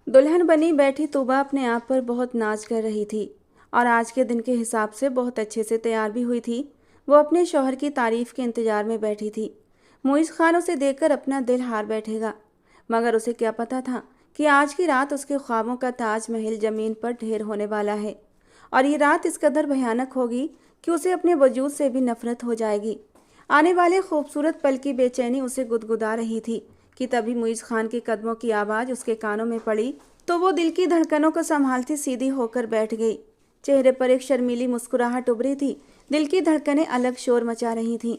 दुल्हन बनी बैठी तूबा अपने आप पर बहुत नाज कर रही थी और आज के दिन के हिसाब से बहुत अच्छे से तैयार भी हुई थी। वो अपने शौहर की तारीफ के इंतजार में बैठी थी। मुइज़ खान उसे देखकर अपना दिल हार बैठेगा, मगर उसे क्या पता था कि आज की रात उसके ख्वाबों का ताजमहल जमीन पर ढेर होने वाला है। और ये रात इस कदर भयानक होगी कि उसे अपने वजूद से भी नफरत हो जाएगी। आने वाले खूबसूरत पल की बेचैनी उसे गुदगुदा रही थी कि तभी मुइज़ खान के कदमों की आवाज़ उसके कानों में पड़ी तो वो दिल की धड़कनों को संभालती सीधी होकर बैठ गई। चेहरे पर एक शर्मीली मुस्कुराहट उभरी थी। दिल की धड़कनें अलग शोर मचा रही थीं।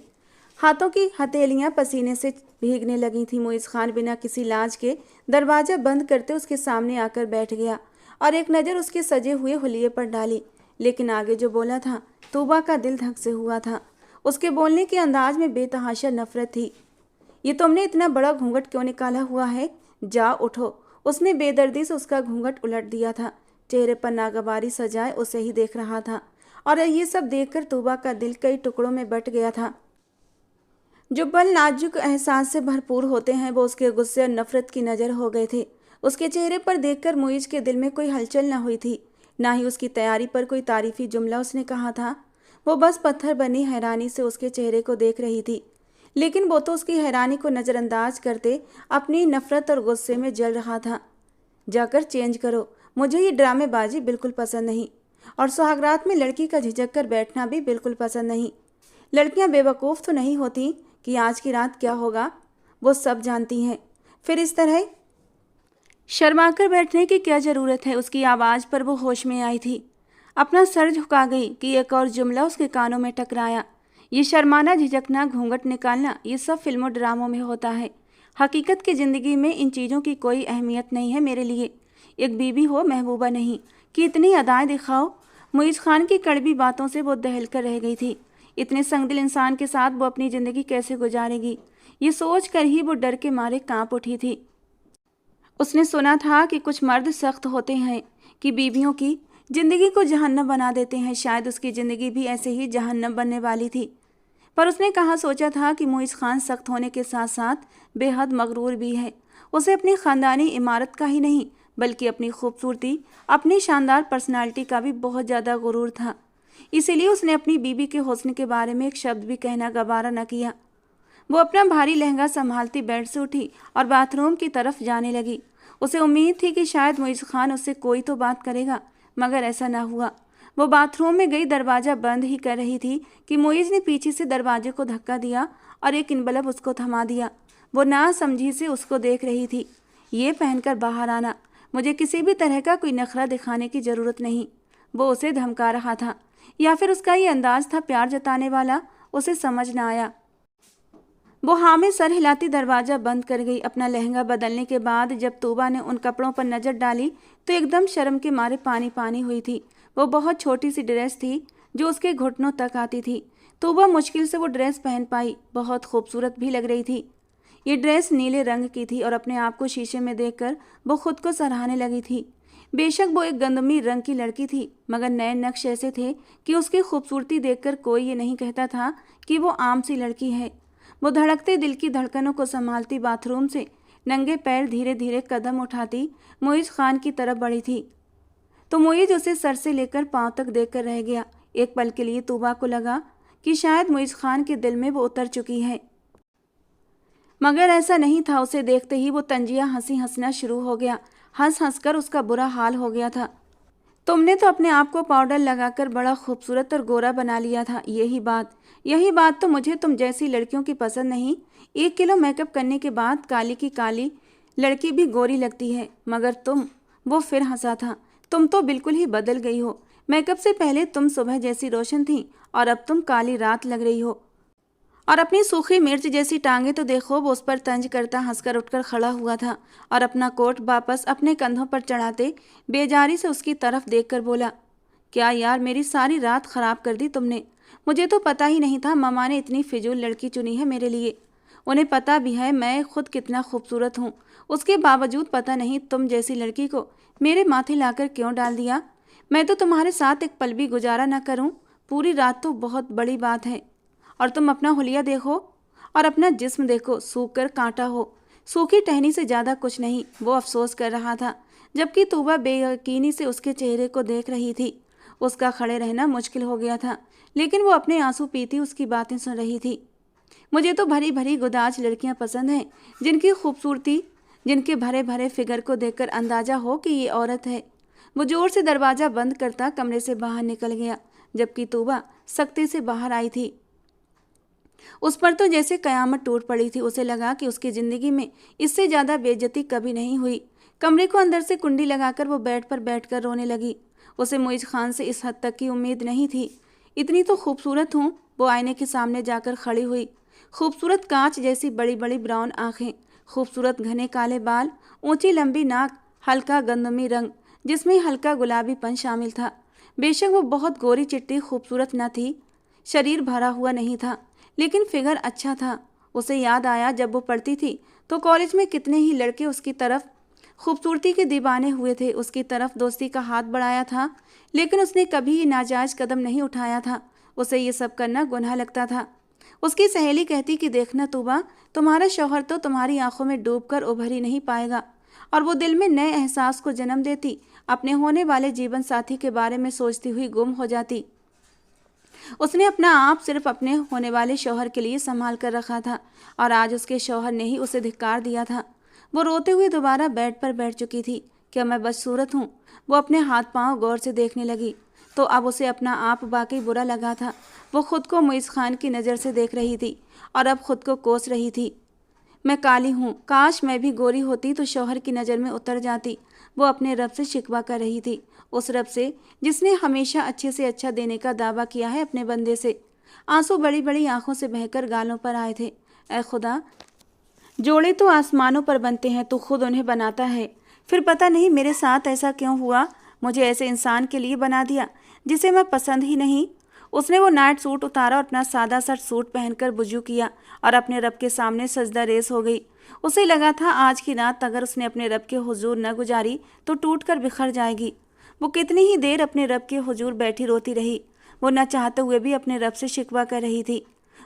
हाथों की हथेलियां पसीने से भीगने लगी थी। मुइज़ खान बिना किसी लाज के दरवाजा बंद करते उसके सामने आकर बैठ गया और एक नज़र उसके सजे हुए हुलिये पर डाली। लेकिन आगे जो बोला था, तूबा का दिल धक से हुआ था। उसके बोलने के अंदाज में बेतहाशा नफरत थी। ये तुमने इतना बड़ा घूंघट क्यों निकाला हुआ है? जा उठो। उसने बेदर्दी से उसका घूंघट उलट दिया था। चेहरे पर नागवारी सजाए उसे ही देख रहा था और ये सब देखकर तूबा का दिल कई टुकड़ों में बट गया था। जो पल नाजुक एहसास से भरपूर होते हैं वो उसके गुस्से और नफरत की नज़र हो गए थे। उसके चेहरे पर देखकर मुइज़ के दिल में कोई हलचल न हुई थी, ना ही उसकी तैयारी पर कोई तारीफी जुमला उसने कहा था। वो बस पत्थर बनी हैरानी से उसके चेहरे को देख रही थी। लेकिन वो तो उसकी हैरानी को नज़रअंदाज करते अपनी नफरत और गुस्से में जल रहा था। जाकर चेंज करो, मुझे ये ड्रामेबाजी बिल्कुल पसंद नहीं, और सुहागरात में लड़की का झिझक कर बैठना भी बिल्कुल पसंद नहीं। लड़कियां बेवकूफ़ तो नहीं होती कि आज की रात क्या होगा, वो सब जानती हैं। फिर इस तरह शर्माकर बैठने की क्या ज़रूरत है? उसकी आवाज़ पर वो होश में आई थी। अपना सर झुका गई कि एक और जुमला उसके कानों में टकराया। ये शर्माना, झिझकना, घूंघट निकालना, ये सब फिल्मों ड्रामों में होता है। हकीकत की ज़िंदगी में इन चीज़ों की कोई अहमियत नहीं है मेरे लिए। एक बीवी हो, महबूबा नहीं कि इतनी अदाएँ दिखाओ। मुइज़ खान की कड़वी बातों से वो दहल कर रह गई थी। इतने संगदिल इंसान के साथ वो अपनी ज़िंदगी कैसे गुजारेगी, ये सोच कर ही वो डर के मारे कांप उठी थी। उसने सुना था कि कुछ मर्द सख्त होते हैं कि बीवियों की ज़िंदगी को जहन्नम बना देते हैं। शायद उसकी ज़िंदगी भी ऐसे ही जहन्नम बनने वाली थी। पर उसने कहाँ सोचा था कि मुइज़ खान सख्त होने के साथ साथ बेहद मगरूर भी है। उसे अपनी ख़ानदानी इमारत का ही नहीं बल्कि अपनी खूबसूरती, अपनी शानदार पर्सनालिटी का भी बहुत ज़्यादा गुरूर था। इसीलिए उसने अपनी बीबी के हुस्न के बारे में एक शब्द भी कहना गवारा न किया। वो अपना भारी लहंगा संभालती बेड से उठी और बाथरूम की तरफ जाने लगी। उसे उम्मीद थी कि शायद मुइज़ खान उससे कोई तो बात करेगा, मगर ऐसा ना हुआ। वो बाथरूम में गई, दरवाज़ा बंद ही कर रही थी कि मुइज़ ने पीछे से दरवाजे को धक्का दिया और एक इनबलब उसको थमा दिया। वो नासमझी से उसको देख रही थी। ये पहनकर बाहर आना, मुझे किसी भी तरह का कोई नखरा दिखाने की ज़रूरत नहीं। वो उसे धमका रहा था या फिर उसका ये अंदाज था प्यार जताने वाला, उसे समझ ना आया। वो हाँ में सर हिलाती दरवाज़ा बंद कर गई। अपना लहंगा बदलने के बाद जब तूबा ने उन कपड़ों पर नज़र डाली तो एकदम शर्म के मारे पानी पानी हुई थी। वो बहुत छोटी सी ड्रेस थी जो उसके घुटनों तक आती थी। तूबा मुश्किल से वो ड्रेस पहन पाई। बहुत खूबसूरत भी लग रही थी। ये ड्रेस नीले रंग की थी और अपने आप को शीशे में देखकर वो खुद को सराहने लगी थी। बेशक वो एक गंदमी रंग की लड़की थी, मगर नए नक्श ऐसे थे कि उसकी खूबसूरती देखकर कोई ये नहीं कहता था कि वो आम सी लड़की है। वो धड़कते दिल की धड़कनों को संभालती बाथरूम से नंगे पैर धीरे धीरे कदम उठाती मुइज़ खान की तरफ बढ़ी थी तो मुइज़ उसे सर से लेकर पांव तक देखकर रह गया। एक पल के लिए तूबा को लगा कि शायद मुइज़ खान के दिल में वो उतर चुकी है, मगर ऐसा नहीं था। उसे देखते ही वो तंजिया हंसी हंसना शुरू हो गया। हंस हंस कर उसका बुरा हाल हो गया था। तुमने तो अपने आप को पाउडर लगाकर बड़ा खूबसूरत और गोरा बना लिया था। यही बात तो मुझे तुम जैसी लड़कियों की पसंद नहीं। 1 किलो मेकअप करने के बाद काली की काली लड़की भी गोरी लगती है, मगर तुम। वो फिर हंसा था। तुम तो बिल्कुल ही बदल गई हो। मेकअप से पहले तुम सुबह जैसी रोशन थी और अब तुम काली रात लग रही हो। और अपनी सूखी मिर्च जैसी टांगे तो देखो। वो उस पर तंज करता हंसकर उठकर खड़ा हुआ था और अपना कोट वापस अपने कंधों पर चढ़ाते बेजारी से उसकी तरफ देखकर बोला, क्या यार, मेरी सारी रात खराब कर दी तुमने। मुझे तो पता ही नहीं था ममा ने इतनी फिजूल लड़की चुनी है मेरे लिए। उन्हें पता भी है मैं खुद कितना खूबसूरत हूँ, उसके बावजूद पता नहीं तुम जैसी लड़की को मेरे माथे लाकर क्यों डाल दिया। मैं तो तुम्हारे साथ एक पल भी गुजारा न करूँ, पूरी रात तो बहुत बड़ी बात है। और तुम अपना हुलिया देखो और अपना जिस्म देखो, सूख कर कांटा हो। सूखी टहनी से ज़्यादा कुछ नहीं, वो अफसोस कर रहा था, जबकि तूबा बेयकीनी से उसके चेहरे को देख रही थी। उसका खड़े रहना मुश्किल हो गया था, लेकिन वो अपने आंसू पीती उसकी बातें सुन रही थी। मुझे तो भरी भरी गुदाज लड़कियां पसंद हैं, जिनकी खूबसूरती, जिनके भरे भरे फिगर को देखकर अंदाजा हो कि ये औरत है। वो जोर से दरवाज़ा बंद करता कमरे से बाहर निकल गया, जबकि तूबा सख्ती से बाहर आई थी। उस पर तो जैसे कयामत टूट पड़ी थी। उसे लगा कि उसकी ज़िंदगी में इससे ज़्यादा बेइज्जती कभी नहीं हुई। कमरे को अंदर से कुंडी लगाकर वो बेड पर बैठकर रोने लगी। उसे मुइज़ खान से इस हद तक की उम्मीद नहीं थी। इतनी तो खूबसूरत हूँ, वो आईने के सामने जाकर खड़ी हुई। खूबसूरत कांच जैसी बड़ी बड़ी ब्राउन आँखें, खूबसूरत घने काले बाल, ऊंची लंबी नाक, हल्का गंदमी रंग जिसमें हल्का गुलाबीपन शामिल था। बेशक वो बहुत गोरी चिट्टी खूबसूरत न थी, शरीर भरा हुआ नहीं था, लेकिन फिगर अच्छा था। उसे याद आया जब वो पढ़ती थी तो कॉलेज में कितने ही लड़के उसकी तरफ खूबसूरती के दीवाने हुए थे, उसकी तरफ दोस्ती का हाथ बढ़ाया था, लेकिन उसने कभी नाजायज़ कदम नहीं उठाया था। उसे ये सब करना गुनाह लगता था। उसकी सहेली कहती कि देखना तूबा, तुम्हारा शौहर तो तुम्हारी आंखों में डूबकर उभर ही नहीं पाएगा। और वो दिल में नए एहसास को जन्म देती, अपने होने वाले जीवन साथी के बारे में सोचती हुई गुम हो जाती। उसने अपना आप सिर्फ अपने होने वाले शौहर के लिए संभाल कर रखा था, और आज उसके शौहर ने ही उसे धिक्कार दिया था। वो रोते हुए दोबारा बेड पर बैठ चुकी थी। क्या मैं बदसूरत हूँ? वो अपने हाथ पांव गौर से देखने लगी तो अब उसे अपना आप वाकई बुरा लगा था। वो खुद को मुइज़ खान की नज़र से देख रही थी और अब खुद को कोस रही थी। मैं काली हूँ, काश मैं भी गोरी होती तो शौहर की नज़र में उतर जाती। वो अपने रब से शिकवा कर रही थी, उस रब से जिसने हमेशा अच्छे से अच्छा देने का दावा किया है अपने बंदे से। आंसू बड़ी बड़ी आंखों से बहकर गालों पर आए थे। ऐ खुदा, जोड़े तो आसमानों पर बनते हैं, तू खुद उन्हें बनाता है। फिर पता नहीं मेरे साथ ऐसा क्यों हुआ, मुझे ऐसे इंसान के लिए बना दिया जिसे मैं पसंद ही नहीं। उसने वो नाइट सूट उतारा और अपना सादा सा सूट पहनकर वुजू किया और अपने रब के सामने सजदा रेस हो गई। उसे लगा था आज की रात अगर उसने अपने रब के हुजूर न गुजारी तो टूट कर बिखर जाएगी। वो कितनी ही देर अपने रब के हुजूर बैठी रोती रही। वो न चाहते हुए भी अपने रब से शिकवा कर रही थी।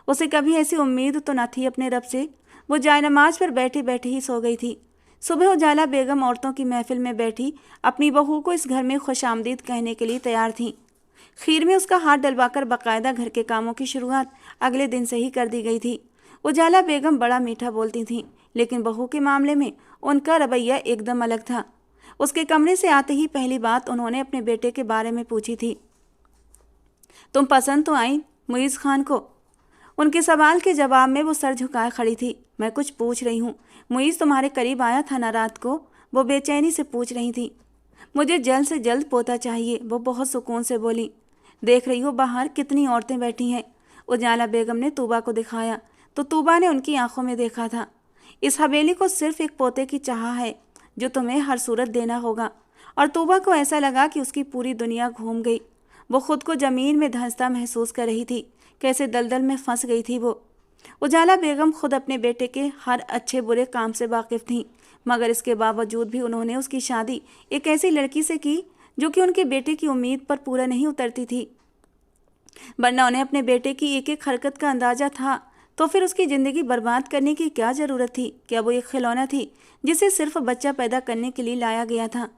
उसे कभी ऐसी उम्मीद तो न थी अपने रब से। वो जायनमाज पर बैठी बैठी ही सो गई थी। सुबह उजाला बेगम औरतों की महफिल में बैठी अपनी बहू को इस घर में खुशामदीद कहने के लिए तैयार थी। खीर में उसका हाथ डलवाकर बाकायदा घर के कामों की शुरुआत अगले दिन से ही कर दी गई थी। उजाला बेगम बड़ा मीठा बोलती थीं, लेकिन बहू के मामले में उनका रवैया एकदम अलग था। उसके कमरे से आते ही पहली बात उन्होंने अपने बेटे के बारे में पूछी थी। तुम पसंद तो आई मुइज़ खान को? उनके सवाल के जवाब में वो सर झुकाए खड़ी थी। मैं कुछ पूछ रही हूँ। मुइज़ तुम्हारे करीब आया था ना रात को? वो बेचैनी से पूछ रही थी। मुझे जल्द से जल्द पोता चाहिए, वो बहुत सुकून से बोली। देख रही हो बाहर कितनी औरतें बैठी हैं? उजाला बेगम ने तूबा को दिखाया तो तूबा ने उनकी आंखों में देखा था। इस हवेली को सिर्फ एक पोते की चाह है जो तुम्हें हर सूरत देना होगा। और तूबा को ऐसा लगा कि उसकी पूरी दुनिया घूम गई। वो खुद को ज़मीन में धंसता महसूस कर रही थी, कैसे दलदल में फंस गई थी वो। उजाला बेगम खुद अपने बेटे के हर अच्छे बुरे काम से वाकिफ़ थीं, मगर इसके बावजूद भी उन्होंने उसकी शादी एक ऐसी लड़की से की जो कि उनके बेटे की उम्मीद पर पूरा नहीं उतरती थी। वरना उन्हें अपने बेटे की एक एक हरकत का अंदाज़ा था, तो फिर उसकी ज़िंदगी बर्बाद करने की क्या ज़रूरत थी? क्या वो एक खिलौना थी जिसे सिर्फ बच्चा पैदा करने के लिए लाया गया था?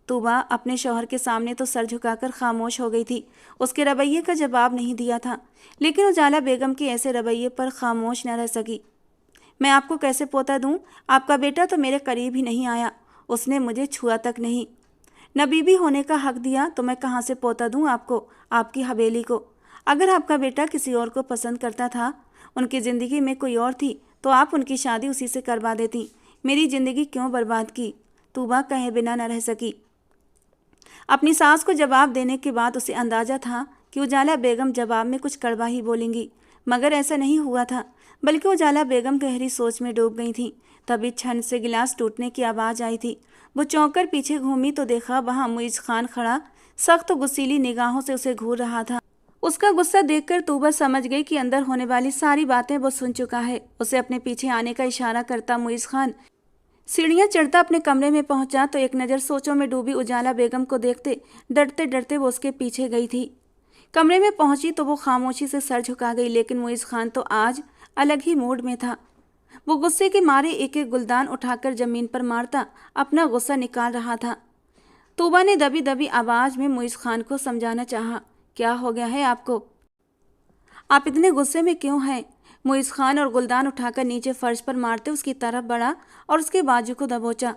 तूबा अपने शौहर के सामने तो सर झुकाकर खामोश हो गई थी। उसके रवैये का जवाब नहीं दिया था, लेकिन उजाला बेगम के ऐसे रवैये पर खामोश न रह सकी। मैं आपको कैसे पोता दूं? आपका बेटा तो मेरे करीब ही नहीं आया, उसने मुझे छुआ तक नहीं। न बीबी होने का हक दिया तो मैं कहाँ से पोता दूं आपको, आपकी हवेली को? अगर आपका बेटा किसी और को पसंद करता था, उनकी ज़िंदगी में कोई और थी, तो आप उनकी शादी उसी से करवा देती। मेरी ज़िंदगी क्यों बर्बाद की? तूबा कहे बिना न रह सकी। अपनी सास को जवाब देने के बाद उसे अंदाज़ा था कि उजाला बेगम जवाब में कुछ कड़वा ही बोलेंगी, मगर ऐसा नहीं हुआ था, बल्कि उजाला बेगम गहरी सोच में डूब गई थी। तभी छन से गिलास टूटने की आवाज़ आई थी। वो चौंक कर पीछे घूमी तो देखा वहाँ मुइज़ खान खड़ा सख्त गुस्सीली निगाहों से उसे घूर रहा था। उसका गुस्सा देखकर तूबा समझ गई कि अंदर होने वाली सारी बातें वो सुन चुका है। उसे अपने पीछे आने का इशारा करता मुइज़ खान सीढ़ियाँ चढ़ता अपने कमरे में पहुंचा तो एक नज़र सोचों में डूबी उजाला बेगम को देखते डरते डरते वो उसके पीछे गई थी। कमरे में पहुंची तो वो खामोशी से सर झुका गई, लेकिन मुइज़ खान तो आज अलग ही मूड में था। वो गुस्से के मारे एक एक गुलदान उठाकर जमीन पर मारता अपना गुस्सा निकाल रहा था। तूबा ने दबी दबी आवाज में मुइज़ खान को समझाना चाहा, क्या हो गया है आपको? आप इतने गुस्से में क्यों हैं? मुइज़ खान और गुलदान उठाकर नीचे फर्श पर मारते उसकी तरफ बढ़ा और उसके बाजू को दबोचा।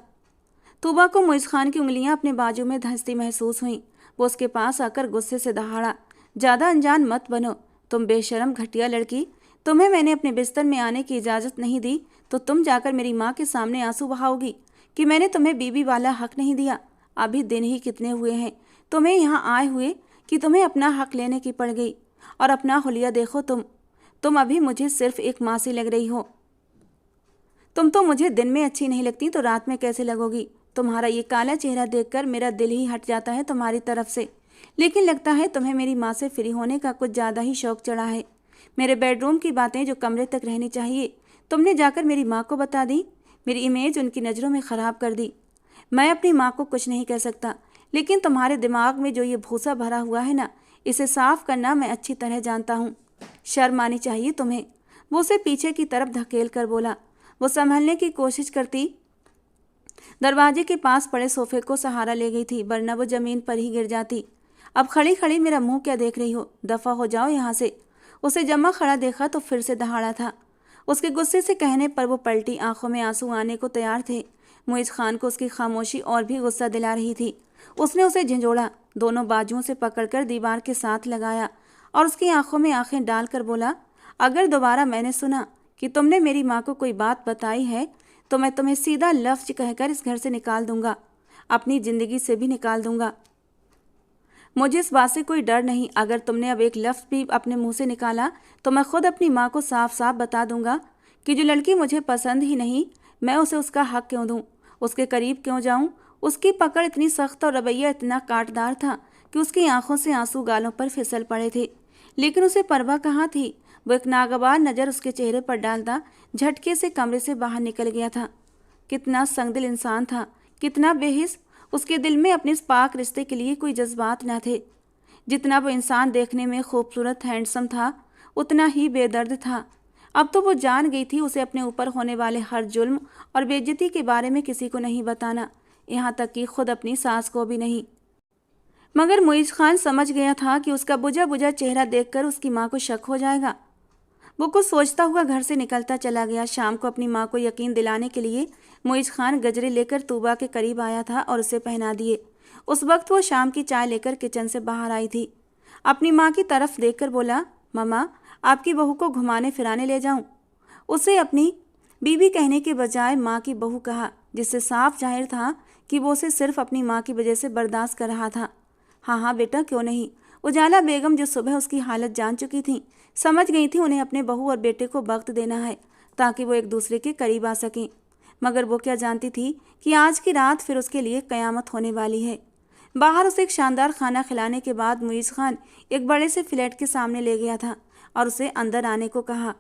तूबा को मुइज़ खान की उंगलियां अपने बाजू में धंसती महसूस हुईं। वो उसके पास आकर गुस्से से दहाड़ा, ज़्यादा अनजान मत बनो, तुम बेशरम घटिया लड़की। तुम्हें मैंने अपने बिस्तर में आने की इजाज़त नहीं दी तो तुम जाकर मेरी माँ के सामने आंसू बहाओगी कि मैंने तुम्हें बीवी वाला हक नहीं दिया। अभी दिन ही कितने हुए हैं तुम्हें यहाँ आए हुए कि तुम्हें अपना हक लेने की पड़ गई। और अपना हुलिया देखो, तुम अभी मुझे सिर्फ एक माँ सी लग रही हो। तुम तो मुझे दिन में अच्छी नहीं लगती तो रात में कैसे लगोगी? तुम्हारा ये काला चेहरा देखकर मेरा दिल ही हट जाता है तुम्हारी तरफ से। लेकिन लगता है तुम्हें मेरी माँ से फ्री होने का कुछ ज़्यादा ही शौक चढ़ा है। मेरे बेडरूम की बातें जो कमरे तक रहनी चाहिए तुमने जाकर मेरी माँ को बता दी। मेरी इमेज उनकी नज़रों में ख़राब कर दी। मैं अपनी माँ को कुछ नहीं कह सकता, लेकिन तुम्हारे दिमाग में जो ये भूसा भरा हुआ है ना, इसे साफ करना मैं अच्छी तरह जानता हूँ। शर्म आनी चाहिए तुम्हें। वो उसे पीछे की तरफ धकेल कर बोला। वो संभलने की कोशिश करती दरवाजे के पास पड़े सोफे को सहारा ले गई थी, वरना वो जमीन पर ही गिर जाती। अब खड़ी खड़ी मेरा मुंह क्या देख रही हो? दफा हो जाओ यहाँ से। उसे जमा खड़ा देखा तो फिर से दहाड़ा था। उसके गुस्से से कहने पर वो पलटी, आंखों में आंसू आने को तैयार थे। मुइज़ खान को उसकी खामोशी और भी गुस्सा दिला रही थी। उसने उसे झंझोड़ा, दोनों बाजुओं से पकड़कर दीवार के साथ लगाया और उसकी आंखों में आंखें डालकर बोला, अगर दोबारा मैंने सुना कि तुमने मेरी माँ को कोई बात बताई है तो मैं तुम्हें सीधा लफ्ज कहकर इस घर से निकाल दूंगा, अपनी ज़िंदगी से भी निकाल दूंगा। मुझे इस बात से कोई डर नहीं। अगर तुमने अब एक लफ्ज़ भी अपने मुंह से निकाला तो मैं खुद अपनी माँ को साफ साफ बता दूंगा कि जो लड़की मुझे पसंद ही नहीं, मैं उसे उसका हक क्यों दूं, उसके करीब क्यों जाऊं। उसकी पकड़ इतनी सख्त और रवैया इतना काटदार था कि उसकी आंखों से आंसू गालों पर फिसल पड़े थे, लेकिन उसे परवाह कहाँ थी। वो एक नागवार नज़र उसके चेहरे पर डालता झटके से कमरे से बाहर निकल गया था। कितना संगदिल इंसान था, कितना बेहिस। उसके दिल में अपने इस पाक रिश्ते के लिए कोई जज्बात न थे। जितना वो इंसान देखने में खूबसूरत हैंडसम था उतना ही बेदर्द था। अब तो वो जान गई थी उसे अपने ऊपर होने वाले हर जुल्म और बेइज्जती के बारे में किसी को नहीं बताना, यहाँ तक कि खुद अपनी सास को भी नहीं। मगर मुइज़ खान समझ गया था कि उसका बुझा बुझा चेहरा देखकर उसकी माँ को शक हो जाएगा। वो कुछ सोचता हुआ घर से निकलता चला गया। शाम को अपनी माँ को यकीन दिलाने के लिए मुइज़ खान गजरे लेकर तूबा के करीब आया था और उसे पहना दिए। उस वक्त वो शाम की चाय लेकर किचन से बाहर आई थी। अपनी माँ की तरफ देखकर बोला, मम्मा, आपकी बहू को घुमाने फिराने ले जाऊं? उसे अपनी बीबी कहने के बजाय माँ की बहू कहा, जिससे साफ जाहिर था कि वो उसे सिर्फ अपनी माँ की वजह से बर्दाश्त कर रहा था। हाँ हाँ बेटा, क्यों नहीं। उजाला बेगम जो सुबह उसकी हालत जान चुकी थी, समझ गई थी उन्हें अपने बहू और बेटे को वक्त देना है ताकि वो एक दूसरे के करीब आ सकें। मगर वो क्या जानती थी कि आज की रात फिर उसके लिए कयामत होने वाली है। बाहर उसे एक शानदार खाना खिलाने के बाद मुइज़ खान एक बड़े से फ्लैट के सामने ले गया था और उसे अंदर आने को कहा।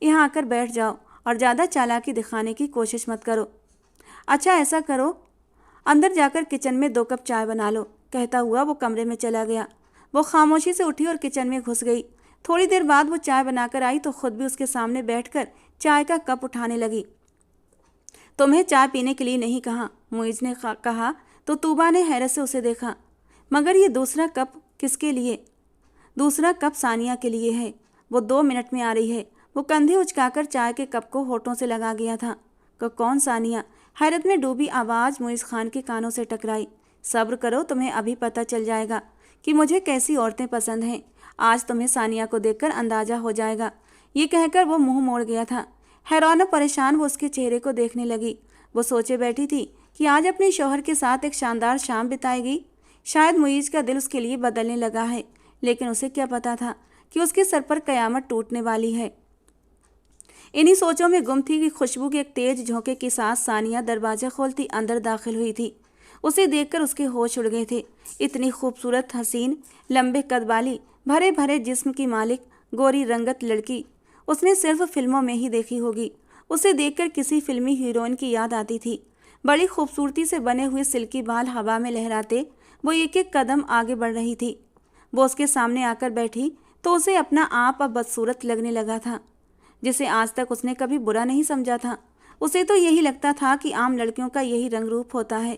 यहाँ आकर बैठ जाओ और ज़्यादा चालाकी दिखाने की कोशिश मत करो। अच्छा ऐसा करो, अंदर जाकर किचन में 2 कप चाय बना लो, कहता हुआ वो कमरे में चला गया। वो खामोशी से उठी और किचन में घुस गई। थोड़ी देर बाद वो चाय बनाकर आई तो खुद भी उसके सामने बैठकर चाय का कप उठाने लगी। तुम्हें चाय पीने के लिए नहीं कहा, मुइज़ ने कहा तो तूबा ने हैरत से उसे देखा। मगर ये दूसरा कप किसके लिए? दूसरा कप सानिया के लिए है, वो 2 मिनट में आ रही है। वो कंधे उचकाकर चाय के कप को होठों से लगा गया था। कौन सानिया? हैरत में डूबी आवाज़ मुइज़ खान के कानों से टकराई। सब्र करो, तुम्हें अभी पता चल जाएगा कि मुझे कैसी औरतें पसंद हैं। आज तुम्हें सानिया को देखकर अंदाज़ा हो जाएगा। ये कहकर वो मुंह मोड़ गया था। हैरान और परेशान वो उसके चेहरे को देखने लगी। वो सोचे बैठी थी कि आज अपने शौहर के साथ एक शानदार शाम बिताएगी। शायद मुइज़ का दिल उसके लिए बदलने लगा है, लेकिन उसे क्या पता था कि उसके सर पर कयामत टूटने वाली है। इन्हीं सोचों में गुम थी कि खुशबू के एक तेज झोंके के साथ सानिया दरवाजा खोलती अंदर दाखिल हुई थी। उसे देखकर उसके होश उड़ गए थे। इतनी खूबसूरत, हसीन, लंबे कद वाली, भरे भरे जिस्म की मालिक, गोरी रंगत लड़की उसने सिर्फ फिल्मों में ही देखी होगी। उसे देखकर किसी फिल्मी हीरोइन की याद आती थी। बड़ी खूबसूरती से बने हुए सिल्की बाल हवा में लहराते वो एक एक कदम आगे बढ़ रही थी। वो उसके सामने आकर बैठी तो उसे अपना आप अब बदसूरत लगने लगा था। जिसे आज तक उसने कभी बुरा नहीं समझा था। उसे तो यही लगता था कि आम लड़कियों का यही रंग रूप होता है,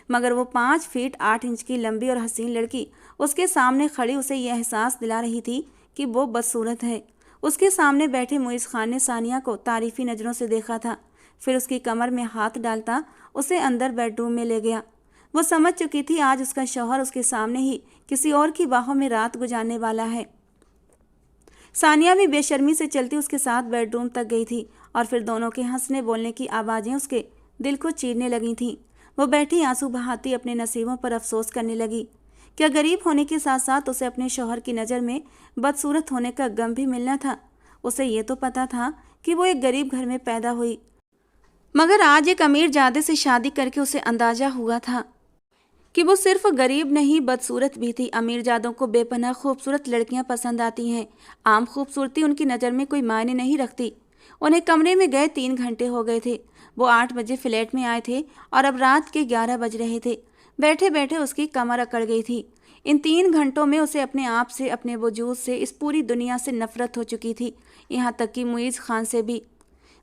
मगर वो 5 फीट 8 इंच की लंबी और हसीन लड़की उसके सामने खड़ी उसे यह एहसास दिला रही थी कि वो बदसूरत है। उसके सामने बैठे मुइज़ खान ने सानिया को तारीफी नज़रों से देखा था, फिर उसकी कमर में हाथ डालता उसे अंदर बेडरूम में ले गया। वो समझ चुकी थी आज उसका शौहर उसके सामने ही किसी और की बाहों में रात गुजारने वाला है। सानिया भी बेशर्मी से चलती उसके साथ बेडरूम तक गई थी और फिर दोनों के हंसने बोलने की आवाज़ें उसके दिल को चीरने लगी थीं। वो बैठी आंसू बहाती अपने नसीबों पर अफसोस करने लगी। क्या गरीब होने के साथ साथ उसे अपने शौहर की नज़र में बदसूरत होने का गम भी मिलना था। उसे ये तो पता था कि वो एक गरीब घर में पैदा हुई, मगर आज एक अमीर जादे से शादी करके उसे अंदाजा हुआ था कि वो सिर्फ गरीब नहीं बदसूरत भी थी। अमीर जादों को बेपनाह खूबसूरत लड़कियां पसंद आती हैं। आम खूबसूरती उनकी नज़र में कोई मायने नहीं रखती। उन्हें कमरे में गए 3 घंटे हो गए थे। वो 8 बजे फ्लैट में आए थे और अब रात के 11 बज रहे थे। बैठे बैठे उसकी कमर अकड़ गई थी। इन 3 घंटों में उसे अपने आप से, अपने वजूद से, इस पूरी दुनिया से नफरत हो चुकी थी, यहाँ तक कि मुइज़ खान से भी।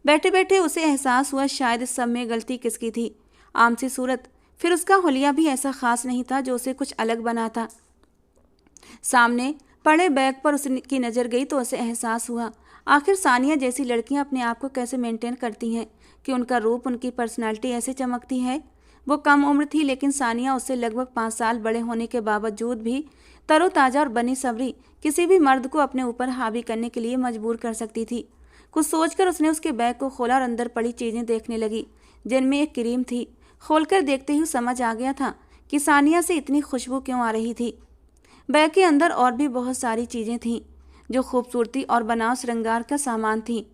बैठे बैठे उसे एहसास हुआ शायद इस सब में गलती किसकी थी। आम सी सूरत, फिर उसका हुलिया भी ऐसा खास नहीं था जो उसे कुछ अलग बनाता। सामने पड़े बैग पर उसकी नज़र गई तो उसे एहसास हुआ आखिर सानिया जैसी लड़कियां अपने आप को कैसे मेंटेन करती हैं, कि उनका रूप, उनकी पर्सनालिटी ऐसे चमकती है। वो कम उम्र थी, लेकिन सानिया उससे लगभग 5 साल बड़े होने के बावजूद भी तरोताज़ा और बनी सबरी किसी भी मर्द को अपने ऊपर हावी करने के लिए मजबूर कर सकती थी। कुछ सोचकर उसने उसके बैग को खोला और अंदर पड़ी चीज़ें देखने लगी, जिनमें एक क्रीम थी। खोलकर देखते ही समझ आ गया था कि सानिया से इतनी खुशबू क्यों आ रही थी। बैग के अंदर और भी बहुत सारी चीज़ें थीं जो खूबसूरती और बनाव श्रृंगार का सामान थी।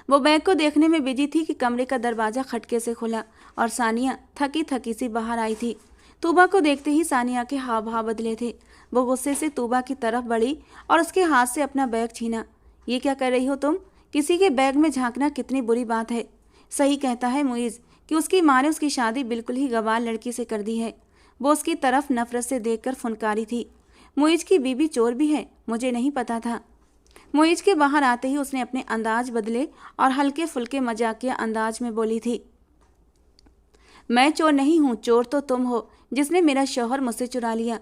वो बैग को देखने में बिजी थी कि कमरे का दरवाज़ा खटके से खुला और सानिया थकी थकी सी बाहर आई थी। तूबा को देखते ही सानिया के हाव भाव बदले थे। वो गुस्से से तूबा की तरफ बढ़ी और उसके हाथ से अपना बैग छीना। ये क्या कर रही हो तुम? किसी के बैग में झांकना कितनी बुरी बात है। सही कहता है मुइज़ कि उसकी माँ ने उसकी शादी बिल्कुल ही गवार लड़की से कर दी है। वो उसकी तरफ नफरत से देखकर फुनकारी थी। मुइज़ की बीबी चोर भी है, मुझे नहीं पता था। मुइज़ के बाहर आते ही उसने अपने अंदाज बदले और हल्के फुल्के मजाकिया अंदाज में बोली थी, मैं चोर नहीं हूँ, चोर तो तुम हो जिसने मेरा शौहर मुझसे चुरा लिया।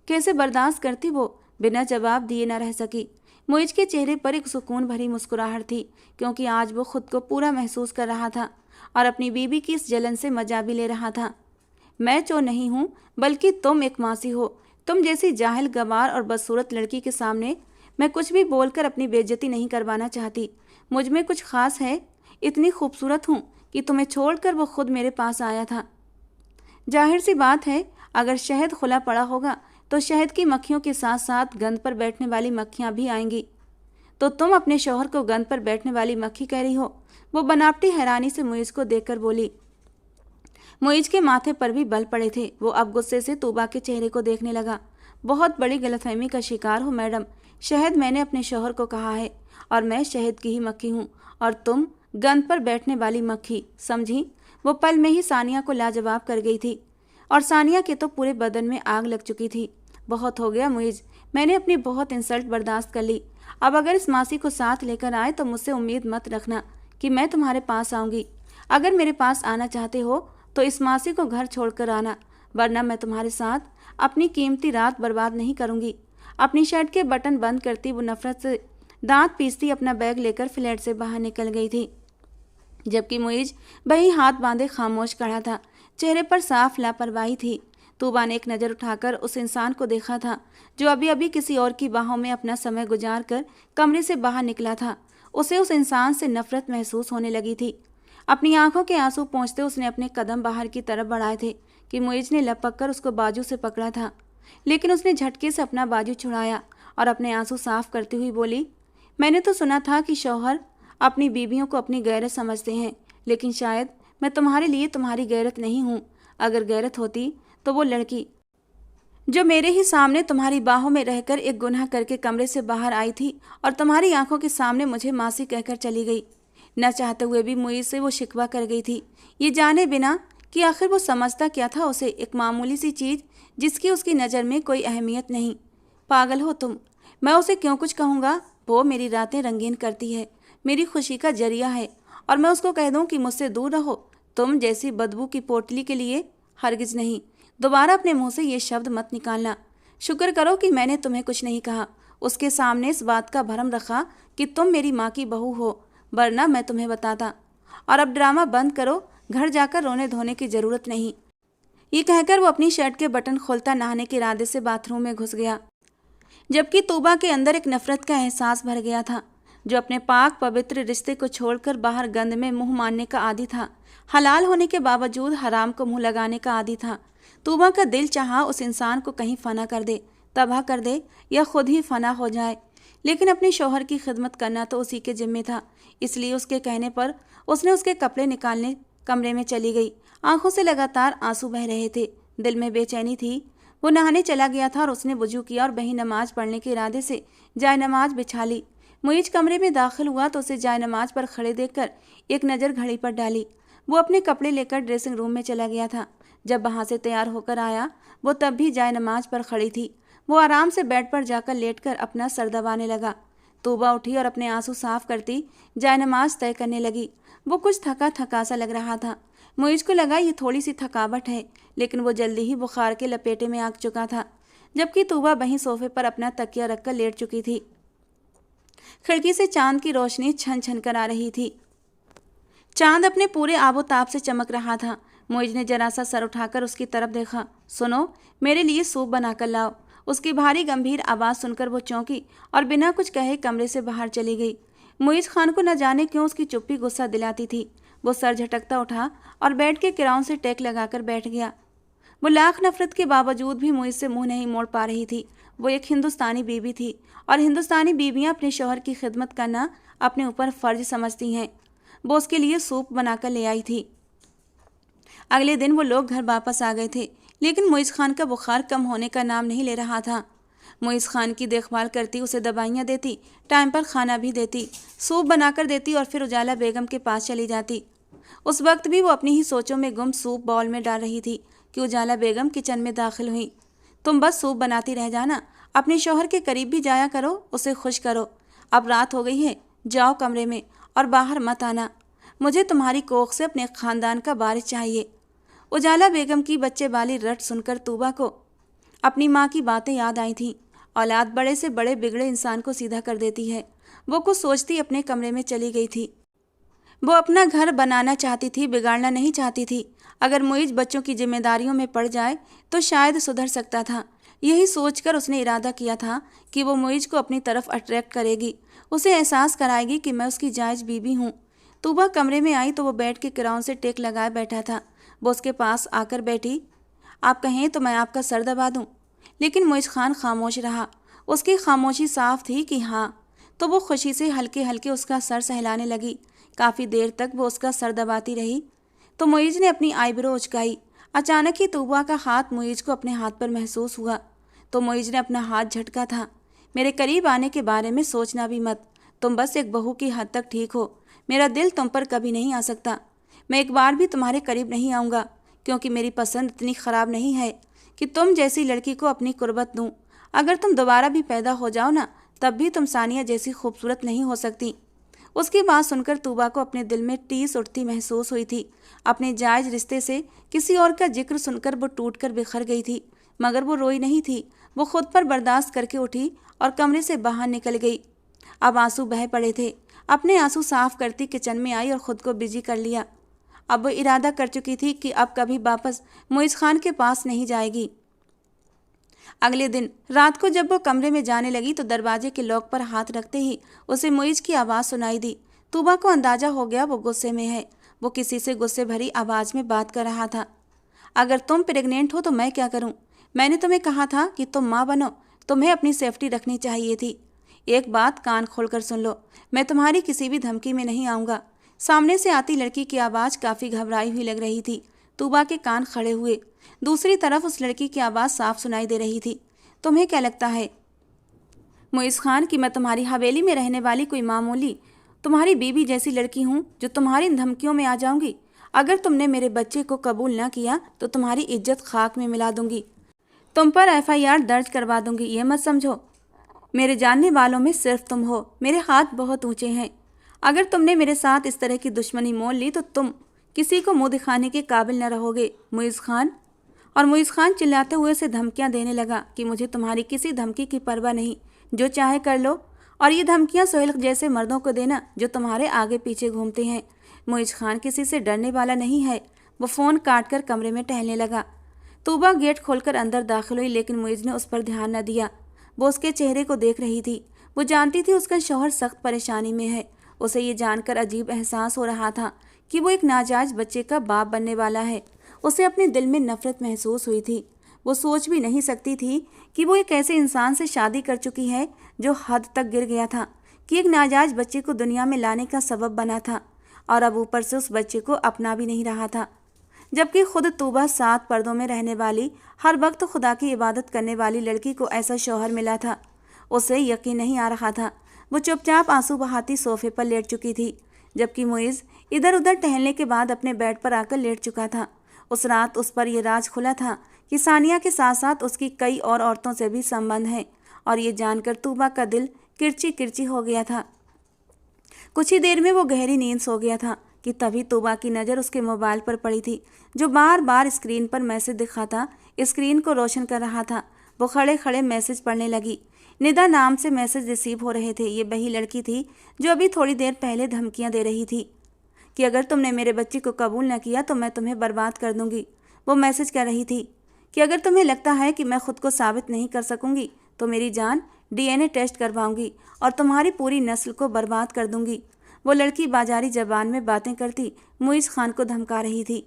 कैसे बर्दाश्त करती वो? बिना जवाब दिए न रह सकी। मुइज़ के चेहरे पर एक सुकून भरी मुस्कुराहट थी, क्योंकि आज वो खुद को पूरा महसूस कर रहा था और अपनी बीबी की इस जलन से मजा भी ले रहा था। मैं चोर नहीं हूँ, बल्कि तुम एक मासी हो। तुम जैसी जाहिल, गवार और बदसूरत लड़की के सामने मैं कुछ भी बोलकर अपनी बेइज्जती नहीं करवाना चाहती। मुझ में कुछ खास है, इतनी खूबसूरत हूँ कि तुम्हें छोड़कर वो खुद मेरे पास आया था। जाहिर सी बात है, अगर शहद खुला पड़ा होगा तो शहद की मक्खियों के साथ साथ गंद पर बैठने वाली मक्खियाँ भी आएंगी। तो तुम अपने शौहर को गंद पर बैठने वाली मक्खी कह रही हो? वो बनावटी हैरानी से मुइज़ को देखकर बोली। मुइज़ के माथे पर भी बल पड़े थे। वो अब गुस्से से तूबा के चेहरे को देखने लगा। बहुत बड़ी गलतफहमी का शिकार हो मैडम। शहद मैंने अपने शौहर को कहा है और मैं शहद की ही मक्खी हूँ और तुम गंद पर बैठने वाली मक्खी, समझी? वो पल में ही सानिया को लाजवाब कर गई थी और सानिया के तो पूरे बदन में आग लग चुकी थी। बहुत हो गया मुइज़, मैंने अपनी बहुत इंसल्ट बर्दाश्त कर ली। अब अगर इस मासी को साथ लेकर आए तो मुझसे उम्मीद मत रखना कि मैं तुम्हारे पास आऊँगी। अगर मेरे पास आना चाहते हो तो इस मासी को घर छोड़कर आना, वरना मैं तुम्हारे साथ अपनी कीमती रात बर्बाद नहीं करूँगी। अपनी शर्ट के बटन बंद करती वो नफरत से दांत पीसती अपना बैग लेकर फ्लैट से बाहर निकल गई थी, जबकि मुइज़ वही हाथ बांधे खामोश खड़ा था। चेहरे पर साफ लापरवाही थी। तूबा ने एक नज़र उठाकर उस इंसान को देखा था जो अभी अभी किसी और की बाहों में अपना समय गुजार कर कमरे से बाहर निकला था। उसे उस इंसान से नफरत महसूस होने लगी थी। अपनी आंखों के आंसू पोंछते उसने अपने कदम बाहर की तरफ बढ़ाए थे कि मुइज़ ने लपक कर उसको बाजू से पकड़ा था, लेकिन उसने झटके से अपना बाजू छुड़ाया और अपने आंसू साफ करती हुई बोली, मैंने तो सुना था कि शौहर अपनी बीवियों को अपनी गैरत समझते हैं, लेकिन शायद मैं तुम्हारे लिए तुम्हारी गैरत नहीं हूँ। अगर गैरत होती तो वो लड़की जो मेरे ही सामने तुम्हारी बाहों में रहकर एक गुनाह करके कमरे से बाहर आई थी और तुम्हारी आंखों के सामने मुझे मासी कहकर चली गई। न चाहते हुए भी मुइज़ से वो शिकवा कर गई थी, ये जाने बिना कि आखिर वो समझता क्या था उसे, एक मामूली सी चीज़ जिसकी उसकी नज़र में कोई अहमियत नहीं। पागल हो तुम, मैं उसे क्यों कुछ कहूँगा? वो मेरी रातें रंगीन करती है, मेरी खुशी का जरिया है, और मैं उसको कह दूं कि मुझसे दूर रहो, तुम जैसी बदबू की पोटली के लिए हरगिज नहीं। दोबारा अपने मुंह से ये शब्द मत निकालना। शुक्र करो कि मैंने तुम्हें कुछ नहीं कहा, उसके सामने इस बात का भरम रखा कि तुम मेरी माँ की बहू हो, वरना मैं तुम्हें बताता। और अब ड्रामा बंद करो, घर जाकर रोने धोने की जरूरत नहीं। ये कहकर वो अपनी शर्ट के बटन खोलता नहाने के इरादे से बाथरूम में घुस गया, जबकि तूबा के अंदर एक नफरत का एहसास भर गया था, जो अपने पाक पवित्र रिश्ते को छोड़कर बाहर गंद में मुंह मारने का आदी था, हलाल होने के बावजूद हराम को मुंह लगाने का आदी था। तूबा का दिल चाहा उस इंसान को कहीं फना कर दे, तबाह कर दे, या खुद ही फना हो जाए, लेकिन अपने शौहर की खिदमत करना तो उसी के जिम्मे था। इसलिए उसके कहने पर उसने उसके कपड़े निकालने कमरे में चली गई। आंखों से लगातार आंसू बह रहे थे, दिल में बेचैनी थी। वो नहाने चला गया था और उसने वुजू किया और वहीं नमाज पढ़ने के इरादे से जाय नमाज बिछा ली। मुईज कमरे में दाखिल हुआ तो उसे जाय नमाज पर खड़े देखकर एक नज़र घड़ी पर डाली। वो अपने कपड़े लेकर ड्रेसिंग रूम में चला गया था। जब वहाँ से तैयार होकर आया, वो तब भी जाय नमाज पर खड़ी थी। वो आराम से बेड पर जाकर लेटकर अपना सर दबाने लगा। तूबा उठी और अपने आंसू साफ करती जाय नमाज तय करने लगी। वो कुछ थका थका सा लग रहा था। मुईज को लगा ये थोड़ी सी थकावट है, लेकिन वो जल्दी ही बुखार के लपेटे में आ चुका था, जबकि तूबा वहीं सोफे पर अपना तकिया रखकर लेट चुकी थी। खिड़की से चांद की रोशनी छन छन कर आ रही थी। चांद अपने पूरे आबोताब से चमक रहा था। मुईज ने जरा सा सर उठाकर उसकी तरफ देखा। सुनो, मेरे लिए सूप बनाकर लाओ। उसकी भारी गंभीर आवाज़ सुनकर वो चौंकी और बिना कुछ कहे कमरे से बाहर चली गई। मुईज खान को न जाने क्यों उसकी चुप्पी गुस्सा दिलाती थी। वो सर झटकता उठा और बेड के किराउन से टेक लगाकर बैठ गया। वो लाख नफरत के बावजूद भी मुईज से मुंह नहीं मोड़ पा रही थी। वो एक हिंदुस्तानी बीवी थी और हिंदुस्तानी बीवियां अपने शौहर की खिदमत करना अपने ऊपर फर्ज समझती हैं। वो उसके लिए सूप बनाकर ले आई थी। अगले दिन वो लोग घर वापस आ गए थे, लेकिन मुईज खान का बुखार कम होने का नाम नहीं ले रहा था। मुईज खान की देखभाल करती, उसे दवाइयाँ देती, टाइम पर खाना भी देती, सूप बनाकर देती और फिर उजाला बेगम के पास चली जाती। उस वक्त भी वो अपनी ही सोचों में गुम सूप बाउल में डाल रही थी कि उजाला बेगम किचन में दाखिल हुई। तुम बस सूप बनाती रह जाना, अपने शौहर के करीब भी जाया करो, उसे खुश करो। अब रात हो गई है, जाओ कमरे में और बाहर मत आना। मुझे तुम्हारी कोख से अपने खानदान का वारिस चाहिए। उजाला बेगम की बच्चे वाली रट सुनकर तूबा को अपनी माँ की बातें याद आई थीं। औलाद बड़े से बड़े बिगड़े इंसान को सीधा कर देती है। वो कुछ सोचती अपने कमरे में चली गई थी। वो अपना घर बनाना चाहती थी, बिगाड़ना नहीं चाहती थी। अगर मुईज बच्चों की जिम्मेदारियों में पड़ जाए तो शायद सुधर सकता था। यही सोचकर उसने इरादा किया था कि वो मुईज को अपनी तरफ अट्रैक्ट करेगी, उसे एहसास कराएगी कि मैं उसकी जायज़ बीवी हूँ। तूबा कमरे में आई तो वो बेड के किराउन से टेक लगाए बैठा था। वो उसके पास आकर बैठी। आप कहें तो मैं आपका सर दबा दूं। लेकिन मुईज खान खामोश रहा। उसकी खामोशी साफ थी कि हाँ। तो वो खुशी से हल्के हल्के उसका सर सहलाने लगी। काफ़ी देर तक वो उसका सर दबाती रही तो मुईज ने अपनी आईब्रो उचकाई। अचानक ही तूबा का हाथ मुईज को अपने हाथ पर महसूस हुआ तो मुईज ने अपना हाथ झटका था। मेरे करीब आने के बारे में सोचना भी मत। तुम बस एक बहू की हद तक ठीक हो। मेरा दिल तुम पर कभी नहीं आ सकता। मैं एक बार भी तुम्हारे करीब नहीं आऊँगा, क्योंकि मेरी पसंद इतनी ख़राब नहीं है कि तुम जैसी लड़की को अपनी कुर्बत दूँ। अगर तुम दोबारा भी पैदा हो जाओ ना, तब भी तुम सानिया जैसी खूबसूरत नहीं हो सकती। उसकी बात सुनकर तूबा को अपने दिल में टीस उठती महसूस हुई थी। अपने जायज़ रिश्ते से किसी और का जिक्र सुनकर वो टूट कर बिखर गई थी, मगर वो रोई नहीं थी। वो खुद पर बर्दाश्त करके उठी और कमरे से बाहर निकल गई। अब आंसू बह पड़े थे। अपने आंसू साफ करती किचन में आई और ख़ुद को बिजी कर लिया। अब वो इरादा कर चुकी थी कि अब कभी वापस मुईज खान के पास नहीं जाएगी। अगले दिन रात को जब वो कमरे में जाने लगी तो दरवाजे के लॉक पर हाथ रखते ही उसे मुईज की आवाज़ सुनाई दी। तूबा को अंदाजा हो गया वो गुस्से में है। वो किसी से गुस्से भरी आवाज़ में बात कर रहा था। अगर तुम प्रेग्नेंट हो तो मैं क्या करूं? मैंने तुम्हें कहा था कि तुम माँ बनो। तुम्हें अपनी सेफ्टी रखनी चाहिए थी। एक बात कान खोलकर सुन लो, मैं तुम्हारी किसी भी धमकी में नहीं आऊँगा। सामने से आती लड़की की आवाज़ काफ़ी घबराई हुई लग रही थी। तूबा के कान खड़े हुए। दूसरी तरफ उस लड़की की आवाज़ साफ सुनाई दे रही थी। तुम्हें क्या लगता है मुईज खान कि मैं तुम्हारी हवेली में रहने वाली कोई मामूली तुम्हारी बीबी जैसी लड़की हूँ जो तुम्हारी इन धमकियों में आ जाऊंगी? अगर तुमने मेरे बच्चे को कबूल ना किया तो तुम्हारी इज्जत खाक में मिला दूंगी। तुम पर FIR दर्ज करवा दूंगी, ये मत समझो। मेरे जानने वालों में सिर्फ तुम हो। मेरे हाथ बहुत ऊंचे हैं। अगर तुमने मेरे साथ इस तरह की दुश्मनी मोल ली तो तुम किसी को मुंह दिखाने के काबिल न रहोगे, मुइज़ खान। और मुइज़ खान चिल्लाते हुए उसे धमकियां देने लगा कि मुझे तुम्हारी किसी धमकी की परवाह नहीं, जो चाहे कर लो। और ये धमकियां सोहेल जैसे मर्दों को देना जो तुम्हारे आगे पीछे घूमते हैं। मुइज़ खान किसी से डरने वाला नहीं है। वो फ़ोन काट कर कमरे में टहलने लगा। तूबा गेट खोलकर अंदर दाखिल हुई, लेकिन मुइज़ ने उस पर ध्यान न दिया। वो उसके चेहरे को देख रही थी। वो जानती थी उसका शौहर सख्त परेशानी में है। उसे ये जानकर अजीब एहसास हो रहा था कि वो एक नाजायज बच्चे का बाप बनने वाला है। उसे अपने दिल में नफरत महसूस हुई थी। वो सोच भी नहीं सकती थी कि वो एक ऐसे इंसान से शादी कर चुकी है जो हद तक गिर गया था, कि एक नाजायज बच्चे को दुनिया में लाने का सबब बना था, और अब ऊपर से उस बच्चे को अपना भी नहीं रहा था। जबकि खुद तूबा 7 पर्दों में रहने वाली, हर वक्त खुदा की इबादत करने वाली लड़की को ऐसा शौहर मिला था। उसे यकीन नहीं आ रहा था। वो चुपचाप आंसू बहाती सोफे पर लेट चुकी थी, जबकि मुइज़ इधर उधर टहलने के बाद अपने बेड पर आकर लेट चुका था। उस रात उस पर यह राज खुला था कि सानिया के साथ साथ उसकी कई और औरतों से भी संबंध है, और ये जानकर तूबा का दिल किरची किरची हो गया था। कुछ ही देर में वो गहरी नींद सो गया था कि तभी तूबा की नज़र उसके मोबाइल पर पड़ी थी, जो बार बार स्क्रीन पर मैसेज दिखाता स्क्रीन को रोशन कर रहा था। वो खड़े खड़े मैसेज पढ़ने लगी। निदा नाम से मैसेज रिसीव हो रहे थे। ये वही लड़की थी जो अभी थोड़ी देर पहले धमकियां दे रही थी कि अगर तुमने मेरे बच्चे को कबूल न किया तो मैं तुम्हें बर्बाद कर दूंगी। वो मैसेज कह रही थी कि अगर तुम्हें लगता है कि मैं खुद को साबित नहीं कर सकूंगी तो मेरी जान डीएनए टेस्ट करवाऊंगी और तुम्हारी पूरी नस्ल को बर्बाद कर दूंगी। वो लड़की बाजारी जबान में बातें करती मुइज़ खान को धमका रही थी।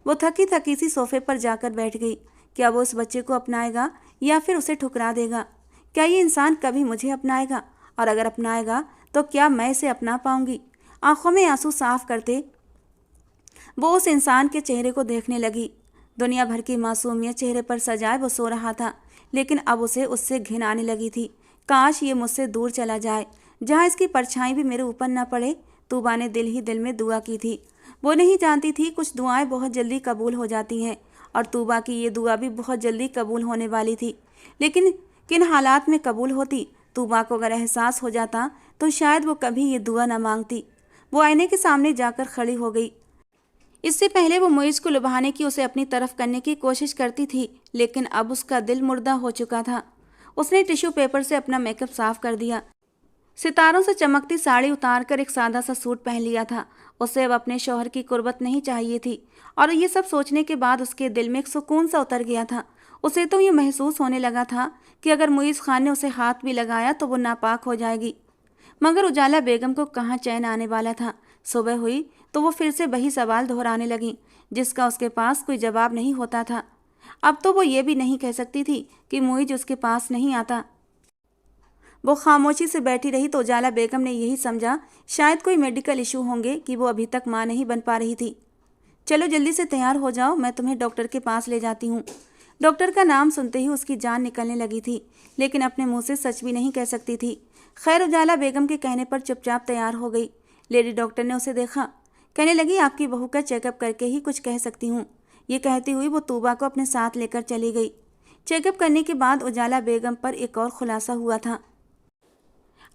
वो थकी थकी सी सोफे पर जाकर बैठ गई। क्या वो उस बच्चे को अपनाएगा या फिर उसे ठुकरा देगा? क्या ये इंसान कभी मुझे अपनाएगा? और अगर अपनाएगा तो क्या मैं इसे अपना पाऊंगी? आंखों में आंसू साफ करते वो उस इंसान के चेहरे को देखने लगी। दुनिया भर की मासूमियत चेहरे पर सजाए वो सो रहा था, लेकिन अब उसे उससे घिन आने लगी थी। काश ये मुझसे दूर चला जाए, जहाँ इसकी परछाई भी मेरे ऊपर न पड़े। तूबा ने दिल ही दिल में दुआ की थी। वो नहीं जानती थी कुछ दुआएं बहुत जल्दी कबूल हो जाती हैं, और तूबा की ये दुआ भी बहुत जल्दी कबूल होने वाली थी। लेकिन किन हालात में कबूल होती? तूबा को अगर एहसास हो जाता तो शायद वो कभी ये दुआ न मांगती। वो आईने के सामने जाकर खड़ी हो गई। इससे पहले वो मुइज़ को लुभाने की, उसे अपनी तरफ करने की कोशिश करती थी, लेकिन अब उसका दिल मुर्दा हो चुका था। उसने टिश्यू पेपर से अपना मेकअप साफ कर दिया, सितारों से चमकती साड़ी उतारकर एक सादा सा सूट पहन लिया था। उसे अब अपने शौहर की कुर्बत नहीं चाहिए थी, और ये सब सोचने के बाद उसके दिल में एक सुकून सा उतर गया था। उसे तो ये महसूस होने लगा था कि अगर मुइज़ खान ने उसे हाथ भी लगाया तो वो नापाक हो जाएगी। मगर उजाला बेगम को कहाँ चैन आने वाला था। सुबह हुई तो वो फिर से वही सवाल दोहराने लगी, जिसका उसके पास कोई जवाब नहीं होता था। अब तो वो ये भी नहीं कह सकती थी कि मुइज़ उसके पास नहीं आता। वो खामोशी से बैठी रही तो उजाला बेगम ने यही समझा शायद कोई मेडिकल इशू होंगे कि वो अभी तक माँ नहीं बन पा रही थी। चलो जल्दी से तैयार हो जाओ, मैं तुम्हें डॉक्टर के पास ले जाती हूँ। डॉक्टर का नाम सुनते ही उसकी जान निकलने लगी थी, लेकिन अपने मुंह से सच भी नहीं कह सकती थी। खैर उजाला बेगम के कहने पर चुपचाप तैयार हो गई। लेडी डॉक्टर ने उसे देखा, कहने लगी आपकी बहू का चेकअप करके ही कुछ कह सकती हूँ। ये कहती हुई वो तूबा को अपने साथ लेकर चली गई। चेकअप करने के बाद उजाला बेगम पर एक और खुलासा हुआ था।